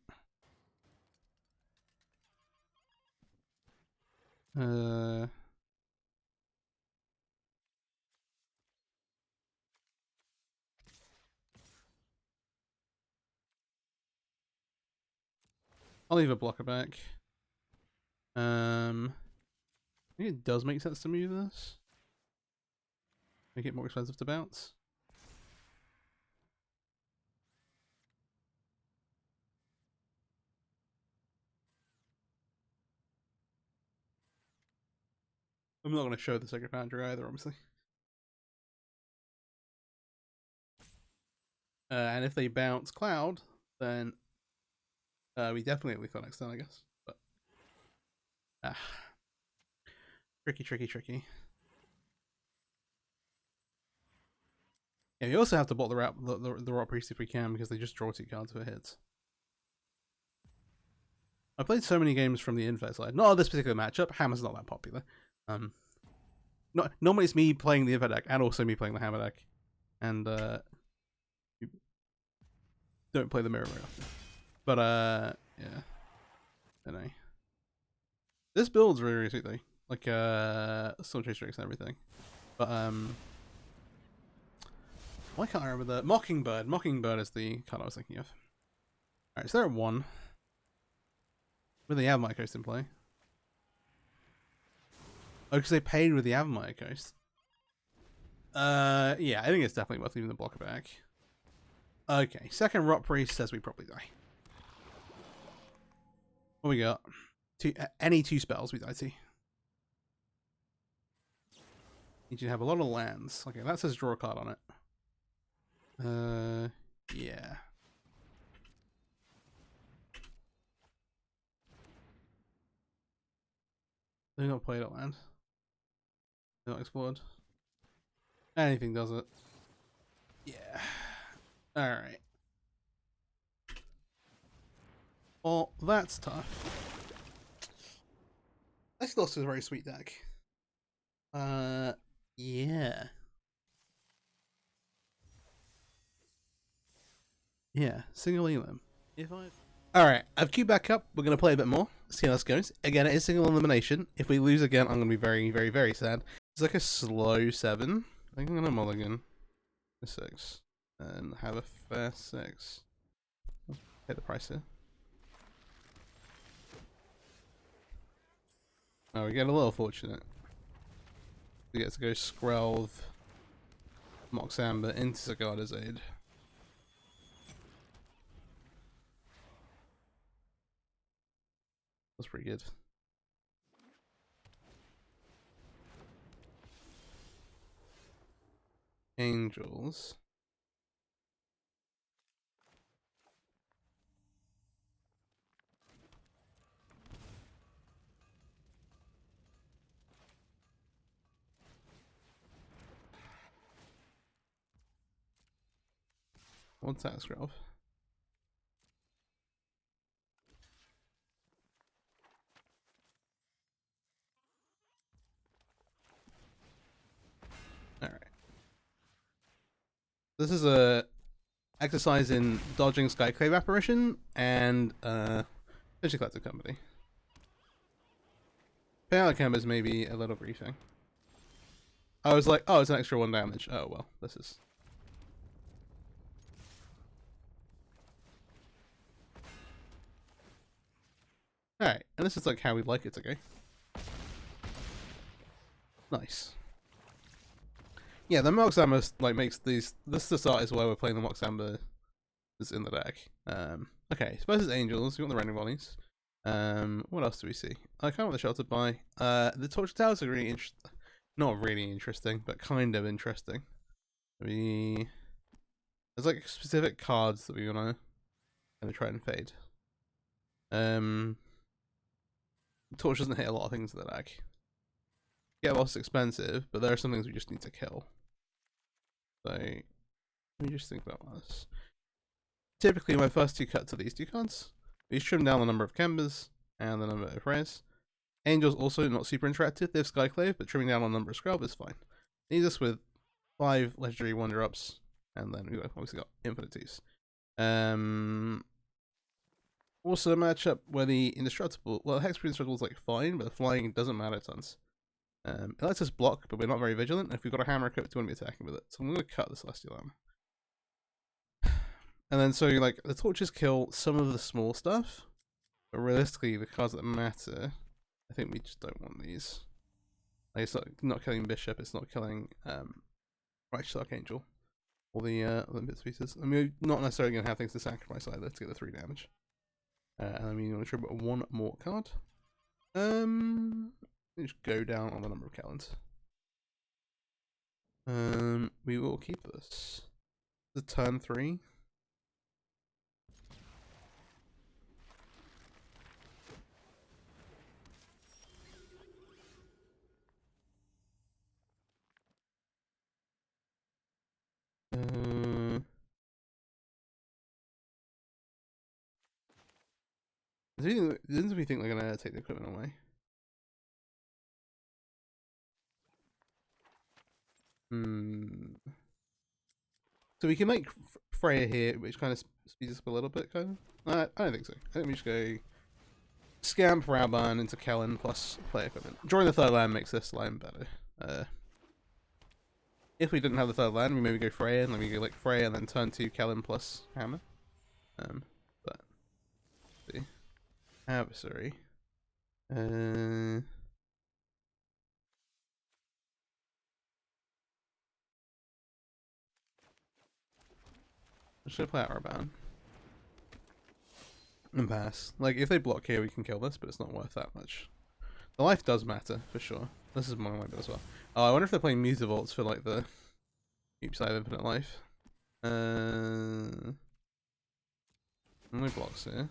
I'll leave a blocker back. I think it does make sense to move this. Make it more expensive to bounce. I'm not going to show the second foundry either, obviously. And if they bounce Cloud, then we definitely leave for next turn, I guess. But tricky. Yeah, we also have to block the Rot Priest if we can, because they just draw 2 cards for hits. I played so many games from the Infect side. Not this particular matchup. Hammer's not that popular. Normally it's me playing the Infect deck and also me playing the Hammer deck, and you don't play the Mirror very often. But yeah, I don't know. This build's really sweet though, like Storm Chase Drakes and everything. But why can't I remember the Mockingbird? Mockingbird is the card I was thinking of. Alright, so they're at 1. With the Yavimaya Coast in play. Oh, because they paid with the Yavimaya Coast. Yeah, I think it's definitely worth leaving the blocker back. Okay, second Rot Priest says we probably die. What we got? Any 2 spells we die to. Need you to have a lot of lands. Okay, that says draw a card on it. Yeah. They're not played at land. They're not explored. Anything does it. Yeah. Alright. Well, that's tough. Decklist is a very sweet deck. Yeah. Yeah, single elim. Alright, I've queued back up. We're going to play a bit more. See how this goes. Again, it is single elimination. If we lose again, I'm going to be very sad. It's like a slow 7. I think I'm going to mulligan a 6. And have a fair 6. Pay the price here. Oh, we get a little fortunate. We get to go Skrelv, Moxamber into Sigarda's Aid. That's pretty good. Angels. What's that, Skrelv? Alright. This is a exercise in dodging Skyclave Apparition and Fishing Collective Company. Payout Cam is maybe a little briefing. I was like, oh, it's an extra 1 damage. Oh well, this is. Alright, and this is like how we'd like it to go. Nice. Yeah, the Moxamber like makes these. This is the start is where we're playing the Moxamber is in the deck. Okay, versus Angels. You want the random volleys. What else do we see? I can't want the Sheltered by. The Torture Towers are really interesting. Not really interesting, but kind of interesting. There's like specific cards that we wanna kind of try and fade. Torch doesn't hit a lot of things in the deck. Yeah, well, it's expensive, but there are some things we just need to kill. So, let me just think about this. Typically, my first 2 cuts are these 2 cards. We trim down the number of Kembers and the number of rares. Angels also not super interactive. They have Skyclave, but trimming down on the number of Skrelv is fine. Leaves us with 5 legendary 1-drops, and then we've obviously got infinite 2s. Also a matchup where the indestructible, well, Hexproof Indestructible is like fine, but the flying doesn't matter tons. It lets us block, but we're not very vigilant. If we've got a hammer equipped, we want to be attacking with it. So I'm going to cut the Celestial Armor. And then so like the torches kill some of the small stuff, but realistically the cards that matter, I think we just don't want these. Like it's not killing Bishop, it's not killing Righteous Archangel, or the bits pieces. I mean, we're not necessarily going to have things to sacrifice either to get the 3 damage. And I mean, you want to trip one more card. Just go down on the number of Kellens. We will keep this. The turn 3. Doesn't we think they're gonna take the equipment away? So we can make Freya here, which kind of speeds us up a little bit, kind of. I don't think so. I think we just go Scamp Raban into Kellen plus play equipment. Drawing the 3rd land makes this line better. If we didn't have the 3rd land, we maybe go Freya, and then we go like Freya, and then turn 2 Kellen plus Hammer. But let's see, Adversary. Should I play Raban? And pass. Like, if they block here, we can kill this, but it's not worth that much. The life does matter, for sure. This is my bit as well. Oh, I wonder if they're playing Mutavaults for, like, the Oops, I have infinite life. How many blocks here?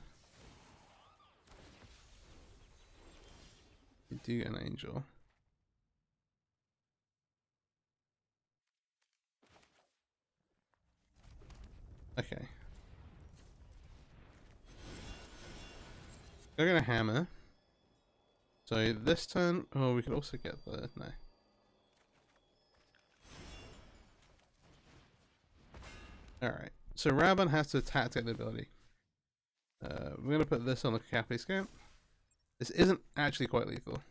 You do get an angel. Okay. They're gonna hammer. So this turn, oh, we could also get the no. Alright, so Raban has to attack to get the ability. We're gonna put this on the Cafe Scamp. This isn't actually quite lethal.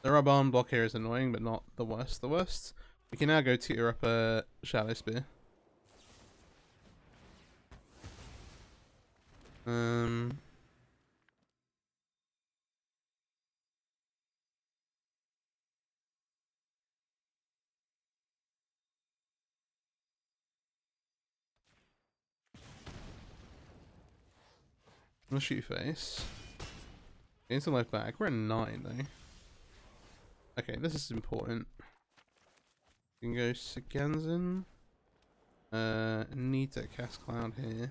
The Raban block here is annoying, but not the worst. The worst. We can now go teeter up a Shadow Spear. I'm gonna shoot face. Gain some life back. We're at 9 though. Okay, this is important. We can go Sigenzin. Need to cast Cloud here.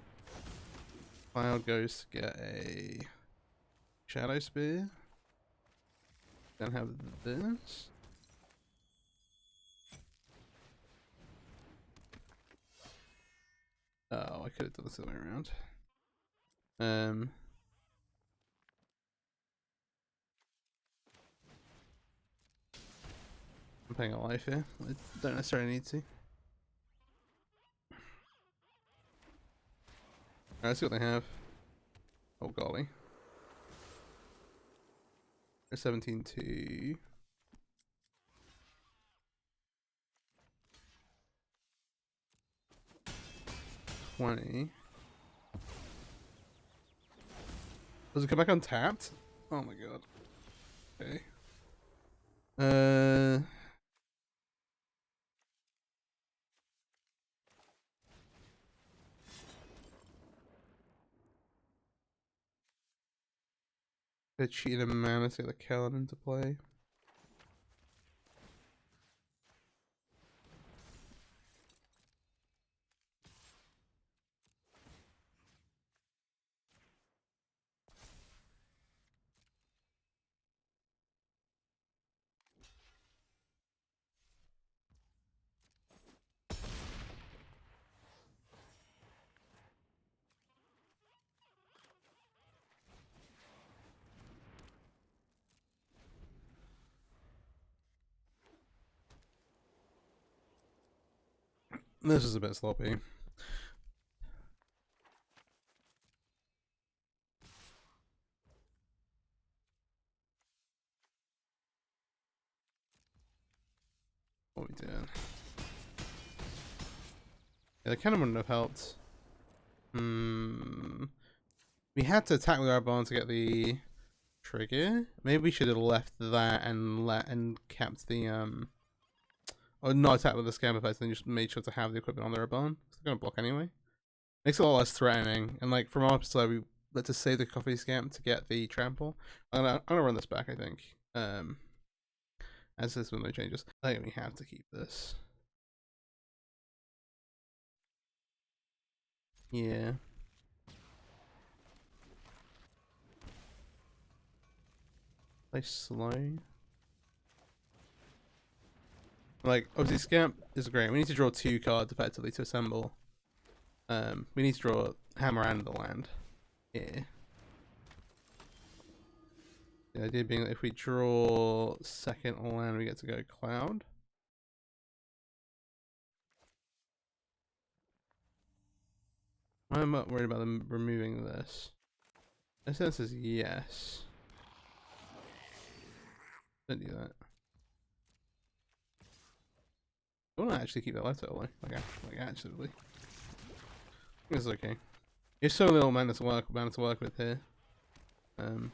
Cloud goes to get a Shadow Spear. Then have this. Oh, I could have done this the other way around. I'm paying a life here. I don't necessarily need to. Alright, let's see what they have. Oh golly. They're 17-2. Does it come back untapped? Oh my god. Okay. They cheated a mana to get the Kellen into play. This is a bit sloppy. What we doing? Yeah, the cannon wouldn't have helped. We had to attack with our barn to get the trigger. Maybe we should have left that and kept the or not attack with the scam effect, and just made sure to have the equipment on their barn. They're gonna block anyway. Makes it a lot less threatening. And like from our perspective, we let's just save the coffee scam to get the trample. I'm gonna run this back, I think. As this with no changes. I think we have to keep this. Yeah. Play slow. Like, obviously Scamp is great. We need to draw 2 cards effectively to assemble. We need to draw Hammer and the land. Yeah. The idea being that if we draw second land, we get to go Cloud. I'm not worried about them removing this. My sense is yes. Don't do that. I want to actually keep that light totally. Like actually. It's okay. There's so little mana to work with here. I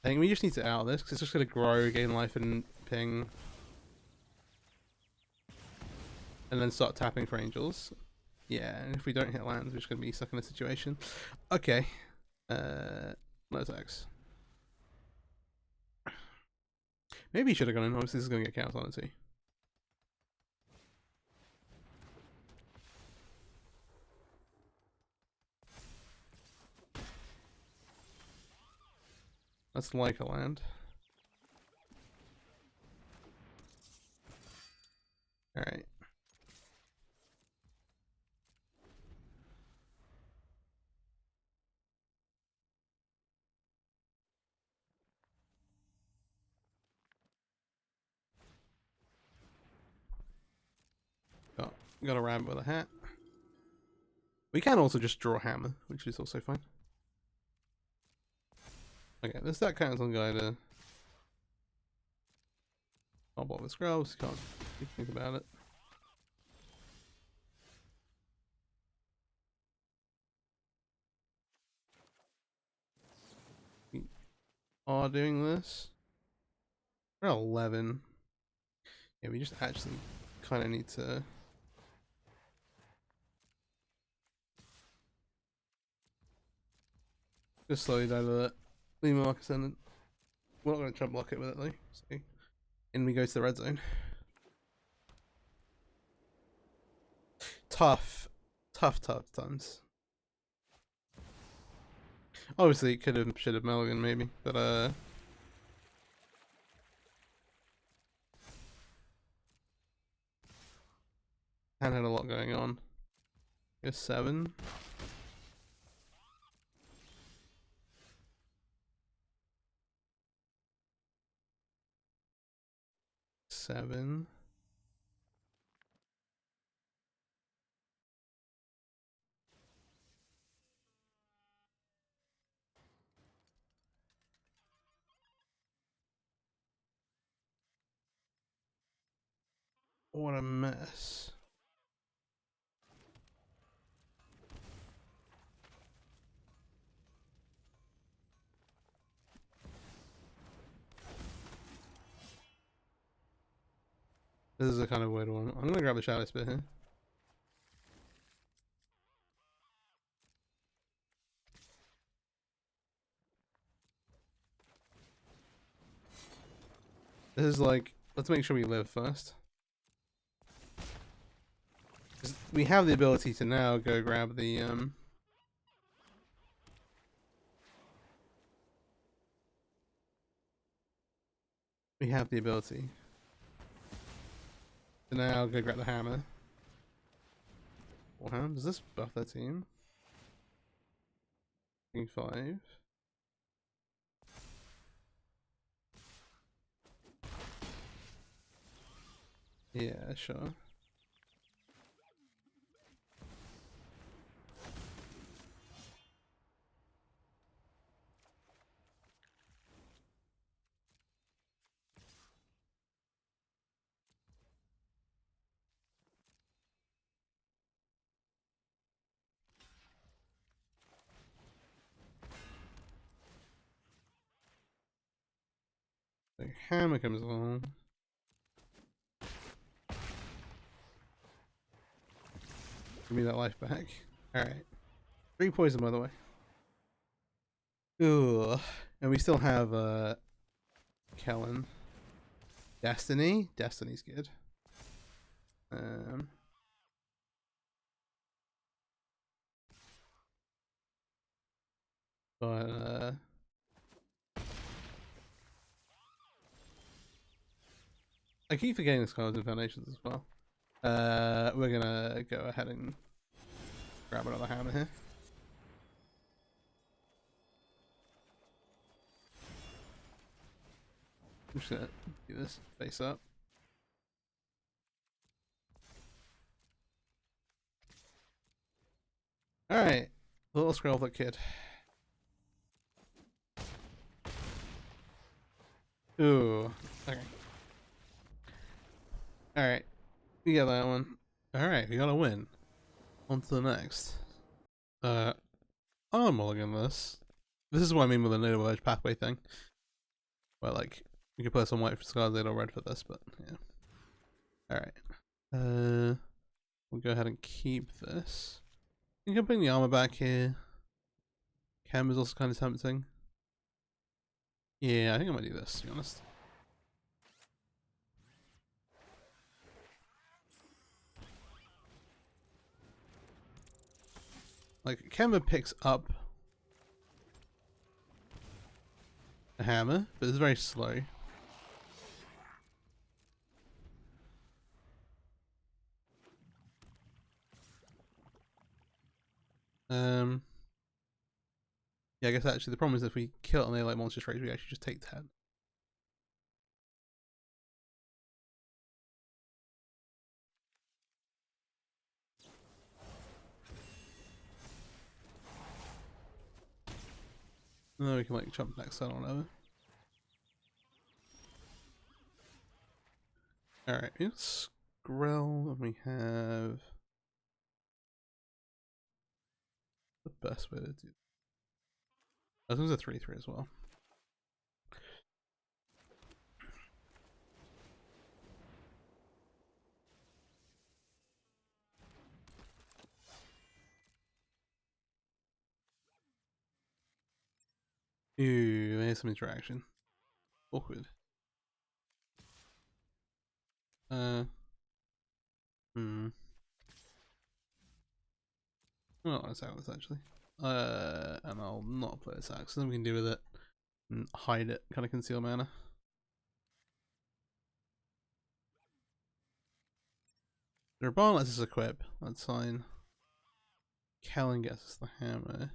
think we just need to out this because it's just gonna grow, gain life, and ping, and then start tapping for angels. Yeah, and if we don't hit lands, we're just gonna be stuck in a situation. Okay. No attacks. Maybe he should have gone in. Obviously, this is gonna get chaos on it too. That's like a land. Alright. Got a rabbit with a hat. We can also just draw a hammer, which is also fine. Okay, this that counts on guy to pop off the scrubs, can't think about it. We are doing this. We're at 11. Yeah, we just actually kind of need to just slowly die to that. Leave Marcus in. We're not going to try and block it with it though. So, in we go to the red zone. Tough times. Obviously, should have Mulligan maybe, but Han had a lot going on. Here's 7. What a mess. This is a kind of weird one. I'm gonna grab the Shadow Spear here. This is like, let's make sure we live first. We have the ability to now go grab the we have the ability to now go grab the hammer. beforehand. Does this buff their team? 5. Yeah, sure. The hammer comes along. Give me that life back. Alright. 3 poison, by the way. Ooh. And we still have, Kellen. Destiny? Destiny's good. But, I keep forgetting this card in Foundations as well. We're gonna go ahead and grab another hammer here. I'm just gonna do this face up. Alright. Little scroll of that kid. Ooh. Okay. Alright. We got that one. Alright, we got a win. On to the next. I'm mulligan this. This is what I mean with the native edge pathway thing. Where, like, you can play some white for Scarlet or red for this, but yeah. Alright. We'll go ahead and keep this. I think I'm putting the armor back here. Chem is also kind of tempting. Yeah, I think I might do this, to be honest. Like, Kemba picks up a hammer, but it's very slow. Yeah, I guess actually the problem is if we kill an like monster trades, we actually just take 10. And then we can like jump next turn or whatever. Alright, it's Grell, and we have the best way to do. I think it's a 3/3 as well. Ooh, there's some interaction. Awkward. Oh, let's have this actually. And I'll not play this axe, so then we can do with it and hide it, kind of conceal mana. The Raban lets us equip, that's fine. Kellen gets us the hammer.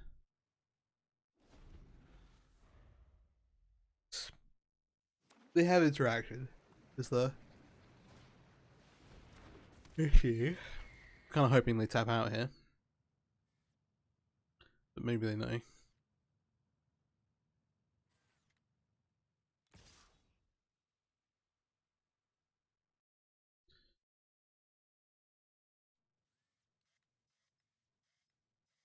They have interaction. Is the issue? Kind of hoping they tap out here, but maybe they know.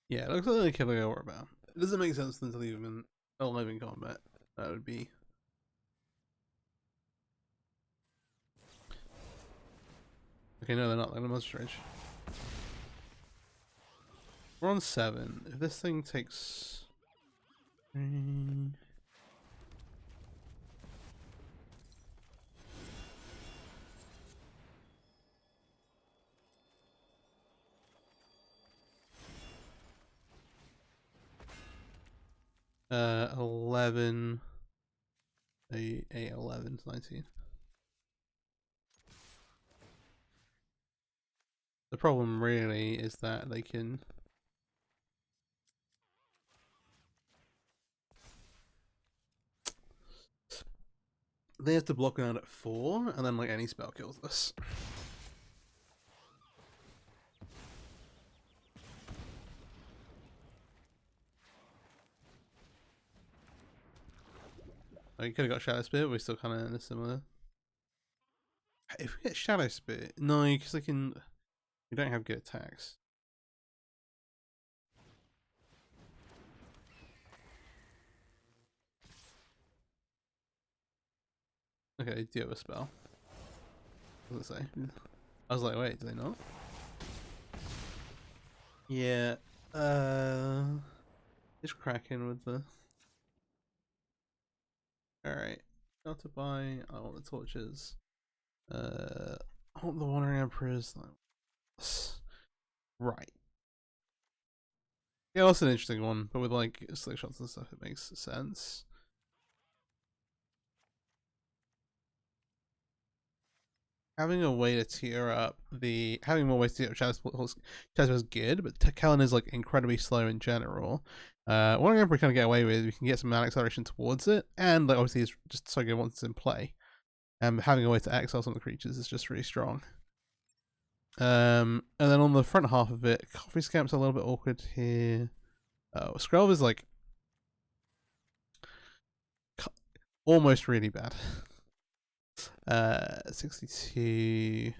Yeah, it looks like they're killing over about. It doesn't make sense to leave them in alive in combat. That would be. Okay, no, they're not. They're gonna monster rage. We're on 7. If this thing takes. 11. 11 to 19. The problem really is that they can... They have to block out at 4, and then like any spell kills this. Oh, you could have got Shadow Spear, but we're still kind of in a similar... If we get Shadow Spear... No, because they can... We don't have good attacks. Okay, do you have a spell? What does it say? I was like, wait, do they not? Yeah. Just cracking with the... Alright. Not to buy. I want the torches. I want the Wandering Emperors. Right. Yeah, that's an interesting one, but with like slick shots and stuff, it makes sense. Having a way to tier up the... Having more ways to tier up Shadow is good, but Kellen is like incredibly slow in general. Wandering Emperor kind of get away with, we can get some mana acceleration towards it, and like obviously it's just so good once it's in play. Having a way to exile some of the creatures is just really strong. And then on the front half of it, Coffee Scamp's a little bit awkward here. Oh, Skrelv is like almost really bad. 62.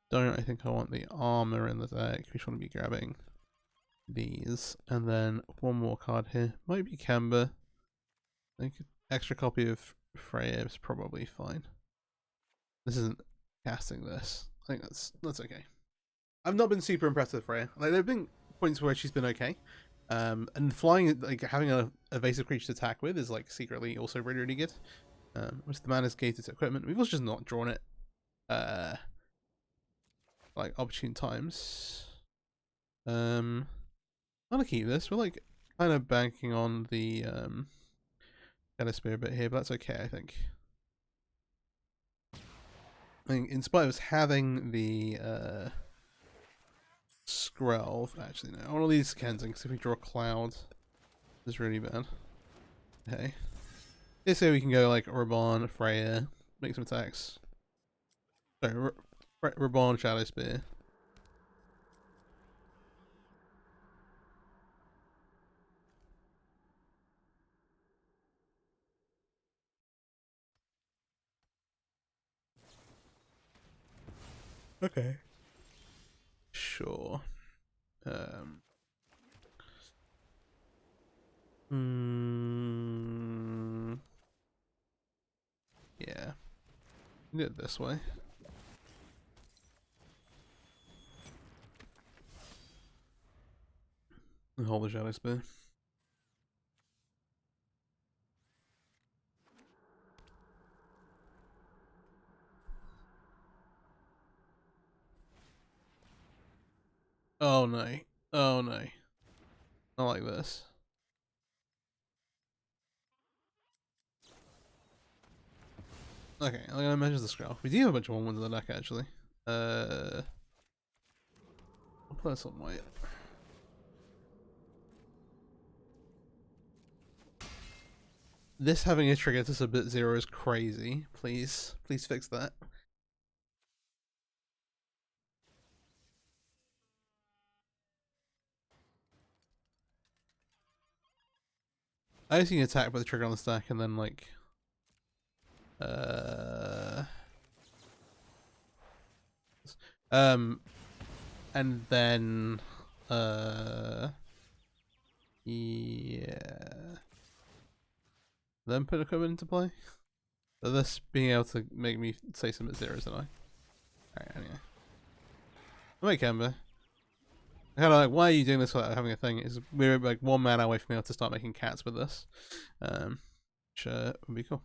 Don't really think I want the armor in the deck. We just want to be grabbing these. And then one more card here. Might be Kemba. I think extra copy of Freya is probably fine. This isn't casting this. I think that's okay. I've not been super impressed with Freya. Like there have been points where she's been okay. And flying, like having an evasive creature to attack with is like secretly also really, really good. Which the mana is gated to equipment. We've also just not drawn it like opportune times. I'm gonna keep this. We're like kind of banking on the Shadow Spear a bit here, but that's okay, I think. I think in spite of us having the Skrelv, actually no, I want to leave Kenzin because if we draw Cloud, it's really bad. Okay. Let's say we can go like Raban, Freya, make some attacks. Sorry, Raban, Shadow Spear. Okay. Sure. Yeah. Do it this way. And hold the Shadow Spear. Oh no. Oh no. Not like this. Okay, I'm gonna measure the scroll. We do have a bunch of 1/1s in the deck actually. I'll put this on white. This having a trigger to submit 0 is crazy. Please fix that. I just can attack with the trigger on the stack and then like and then yeah, then put equipment into play. So this being able to make me say some at 0s, don't I? Alright, anyway. I'll make Kemba. I kind of like, why are you doing this without having a thing? Is we're like 1 mana away from being able to start making cats with this, which would be cool.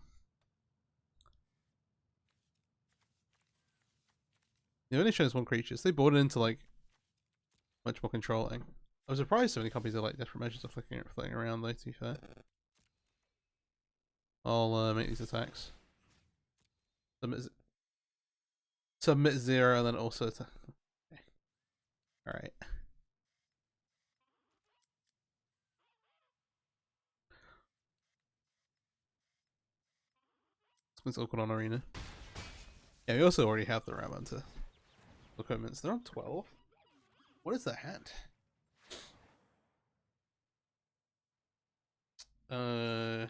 It only shows 1 creature, so they brought it into like much more controlling. I was surprised so many copies of like different measures are flicking around though, to be fair. I'll make these attacks. Submit 0 and then also attack. Okay. All right. It's awkward on Arena. Yeah, we also already have the Ramonta equipment. So they're on 12. What is the hand? And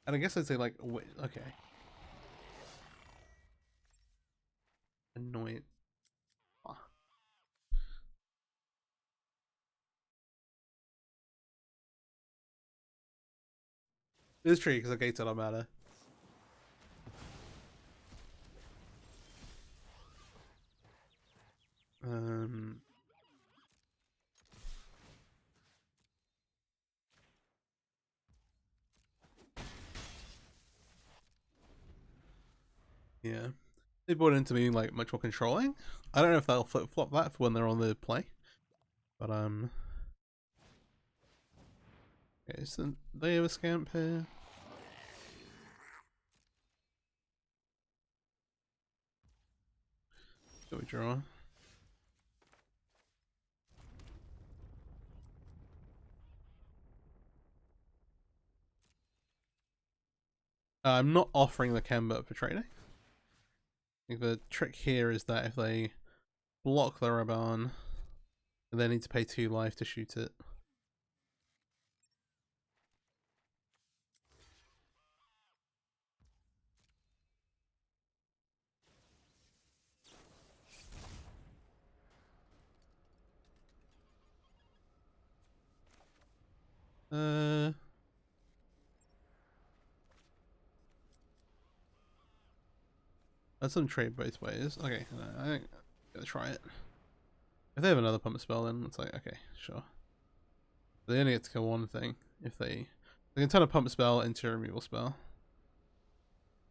I guess I'd say like, wait, okay. Annoying. Ah. It's true because the gates don't matter. Yeah. They brought it into being like much more controlling. I don't know if they'll flip flop that for when they're on the play. But okay, so they have a scamp here. So we draw. I'm not offering the Kemba for trading. I think the trick here is that if they block the Raban, they need to pay 2 life to shoot it. That's some trade both ways. Okay, I think I'm gonna try it. If they have another pump spell, then it's like, okay, sure. They only get to kill one thing if they can turn a pump spell into a removal spell.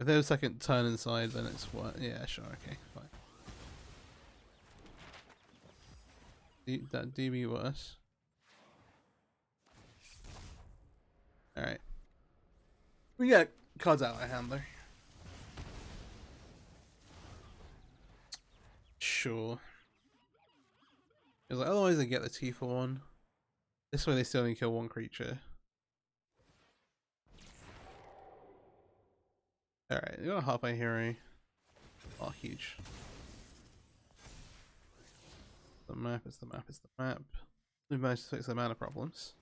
If they have a second turn inside, then it's what? Yeah, sure, okay, fine. That do be worse. Alright. We got cards out of hand though. Sure. It's like, otherwise they get the T for 1. This way they still only kill 1 creature. Alright, they got a halfway hero. Oh, huge. The map is the map is the map. We've managed to fix the mana problems.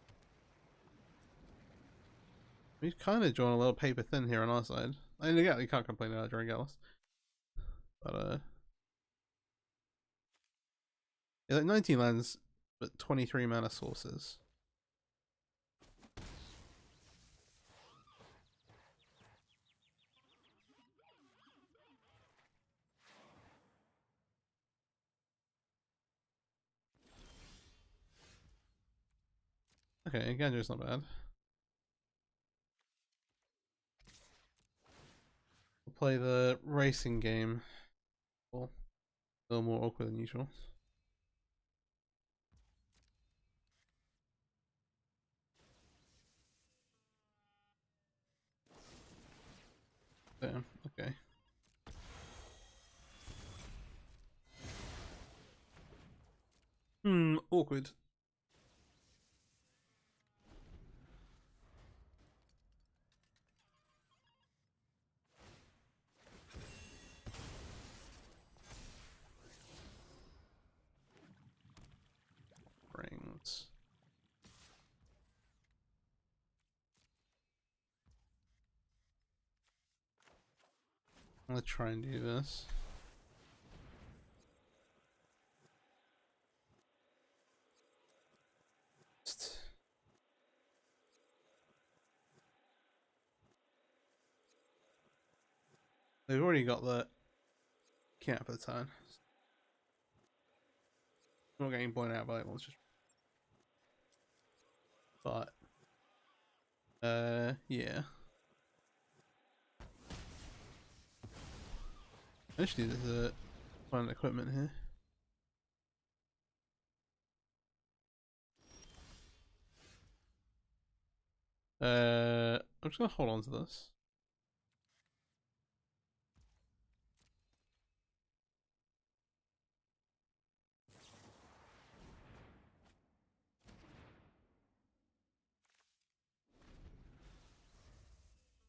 We've kind of drawn a little paper thin here on our side. I mean, again, you can't complain about drawing Gallus. But, yeah, like 19 lands, but 23 mana sources. Okay, Ganjo's not bad. We'll play the racing game. Cool. A little more awkward than usual. Damn, okay. Awkward. Rings. I'm gonna try and do this. They've already got the camp for the turn. Not getting blown out by it, just. But yeah. Actually, there's a fun equipment here. I'm just gonna hold on to this.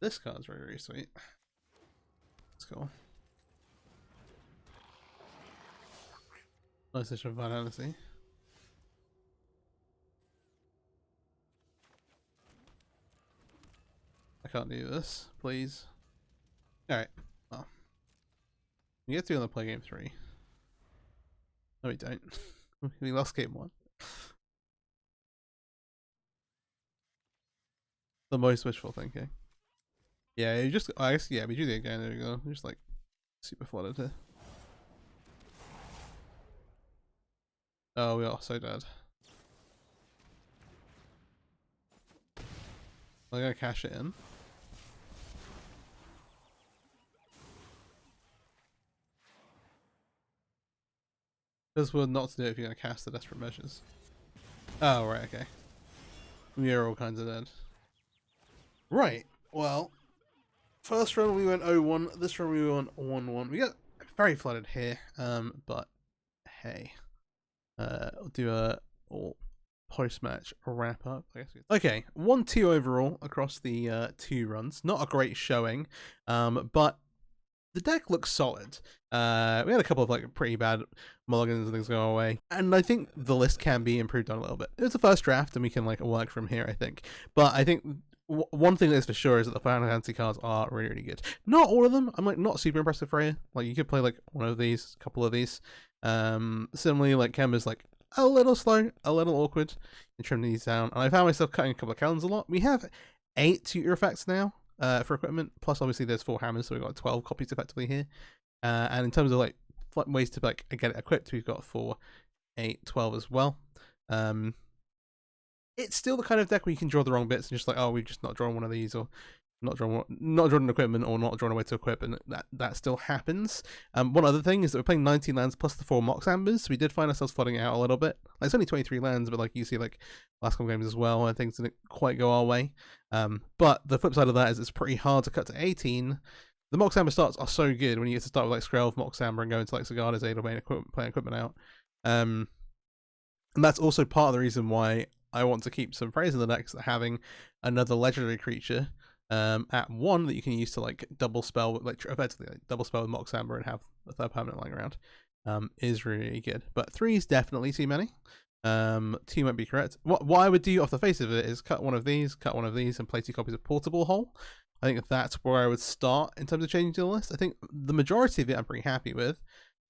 This card's very, very sweet. That's cool. Nice issue of Vitality. I can't do this, please. Alright, well. We get to on the play game 3. No, we don't. We lost game 1. The most wishful thinking. Yeah, you just, I guess, yeah, we do the again, there we go. We're just like super flooded here. Oh, we are so dead. I'm gonna cash it in. Because we're not to do it if you're gonna cast the Desperate Measures. Oh, right, okay. We are all kinds of dead. Right, well, first run we went 0-1, this run we went 1-1. We got very flooded here, but hey. We'll do a post-match wrap up, I guess. Okay, 1-2 overall across the 2 runs. Not a great showing, but the deck looks solid. We had a couple of like pretty bad mulligans and things go our way, and I think the list can be improved on a little bit. It was the first draft, and we can like work from here, I think. But I think one thing that's for sure is that the Final Fantasy cards are really, really good. Not all of them. I'm like not super impressed with Freya. Like you could play like one of these, a couple of these. Similarly, like Kemba's like a little slow, a little awkward in trimming these down, and I found myself cutting a couple of calendars a lot. We have 8 tutor effects now for equipment, plus obviously there's 4 hammers, so we've got 12 copies effectively here. And in terms of like ways to like get it equipped, we've got 4, 8, 12 as well. It's still the kind of deck where you can draw the wrong bits and just like, oh, we've just not drawn one of these, or not drawn an equipment, or not drawn a way to equip, and that still happens. One other thing is that we're playing 19 lands plus the 4 Mox Ambers, so we did find ourselves flooding out a little bit. Like, it's only 23 lands, but like you see like last couple games as well, and things didn't quite go our way. But the flip side of that is it's pretty hard to cut to 18. The Mox Amber starts are so good when you get to start with like Skrelv, Mox Amber, and go into like Sigarda's Aid or playing equipment out. And that's also part of the reason why I want to keep some praise in the decks, that having another legendary creature at 1 that you can use to like double spell, like effectively like double spell with Mox Amber and have a 3rd permanent lying around is really good. But 3 is definitely too many. 2 might be correct. What I would do off the face of it is cut one of these, and play 2 copies of Portable Hole. I think that's where I would start in terms of changing to the list. I think the majority of it I'm pretty happy with.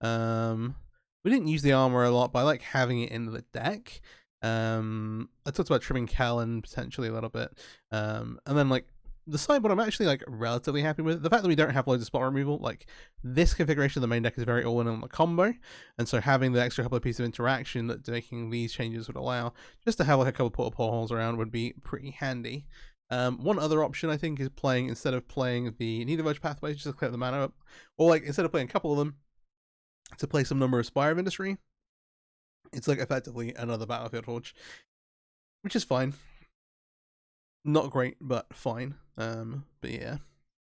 We didn't use the armor a lot, but I like having it in the deck. I talked about trimming Callan potentially a little bit. And then like the sideboard I'm actually like relatively happy with. The fact that we don't have loads of spot removal, like this configuration of the main deck is very all in on the combo, and so having the extra couple of pieces of interaction that making these changes would allow, just to have like a couple of portal holes around would be pretty handy. One other option I think is playing, instead of playing the Neither Verge pathways, just to clear the mana up, or like instead of playing a couple of them, to play some number of Spire of Industry. It's like effectively another Battlefield Forge, which is fine. Not great, but fine. But yeah,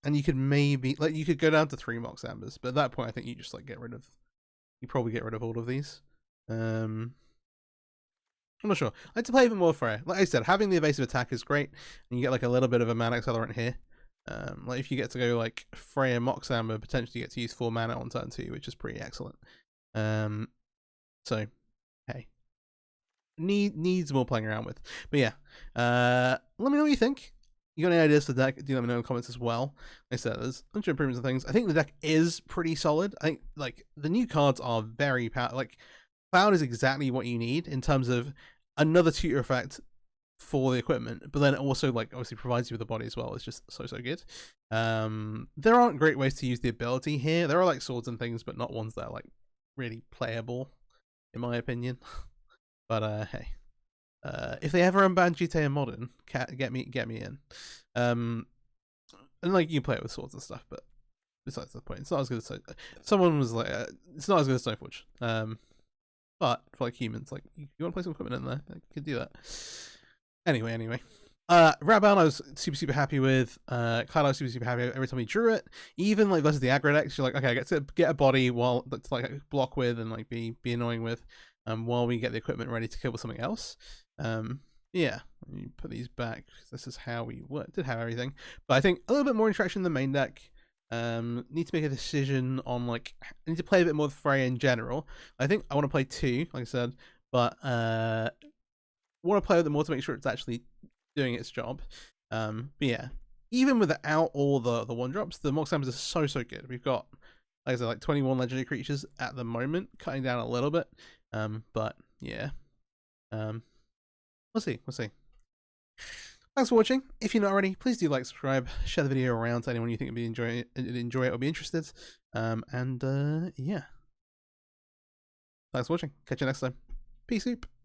and you could maybe like you could go down to 3 Mox Ambers, but at that point I think you just like you probably get rid of all of these. I'm not sure. I like to play even more Freya. Like I said, having the evasive attack is great, and you get like a little bit of a mana accelerant here. Like if you get to go like Freya Mox Amber, potentially you get to use 4 mana on turn 2, which is pretty excellent. So hey, needs more playing around with. But yeah, let me know what you think. You got any ideas for the deck? Do let me know in the comments as well. Like I said, there's a bunch of improvements and things. I think the deck is pretty solid. I think like the new cards are very powerful. Like Cloud is exactly what you need in terms of another tutor effect for the equipment, but then it also like obviously provides you with a body as well. It's just so good. There aren't great ways to use the ability here. There are like swords and things, but not ones that are like really playable, in my opinion. But hey, if they ever unban GTA Modern, get me in. And like you can play it with swords and stuff, but besides the point, it's not as good as someone was like, it's not as good as Stoneforge. But for like humans, like you want to play some equipment in there, like, you could do that. Anyway. Raban I was super happy with. Cloud I was super happy every time he drew it. Even like versus the aggro decks, you're like, okay, I get to get a body while to like block with and like be annoying with, while we get the equipment ready to kill with something else. Yeah, you put these back. This is how we did have everything, but I think a little bit more interaction in the main deck. Need to make a decision on I need to play a bit more with Frey in general. I think I want to play 2, like I said, but want to play with it more to make sure it's actually doing its job. But yeah, even without all the 1-drops, the Mox Hammers are so good. We've got, like I said, like 21 legendary creatures at the moment, cutting down a little bit. But yeah, we'll see. Thanks for watching. If you're not already, please do like, subscribe, share the video around to anyone you think would enjoy it or be interested. Yeah. Thanks for watching. Catch you next time. Peace out.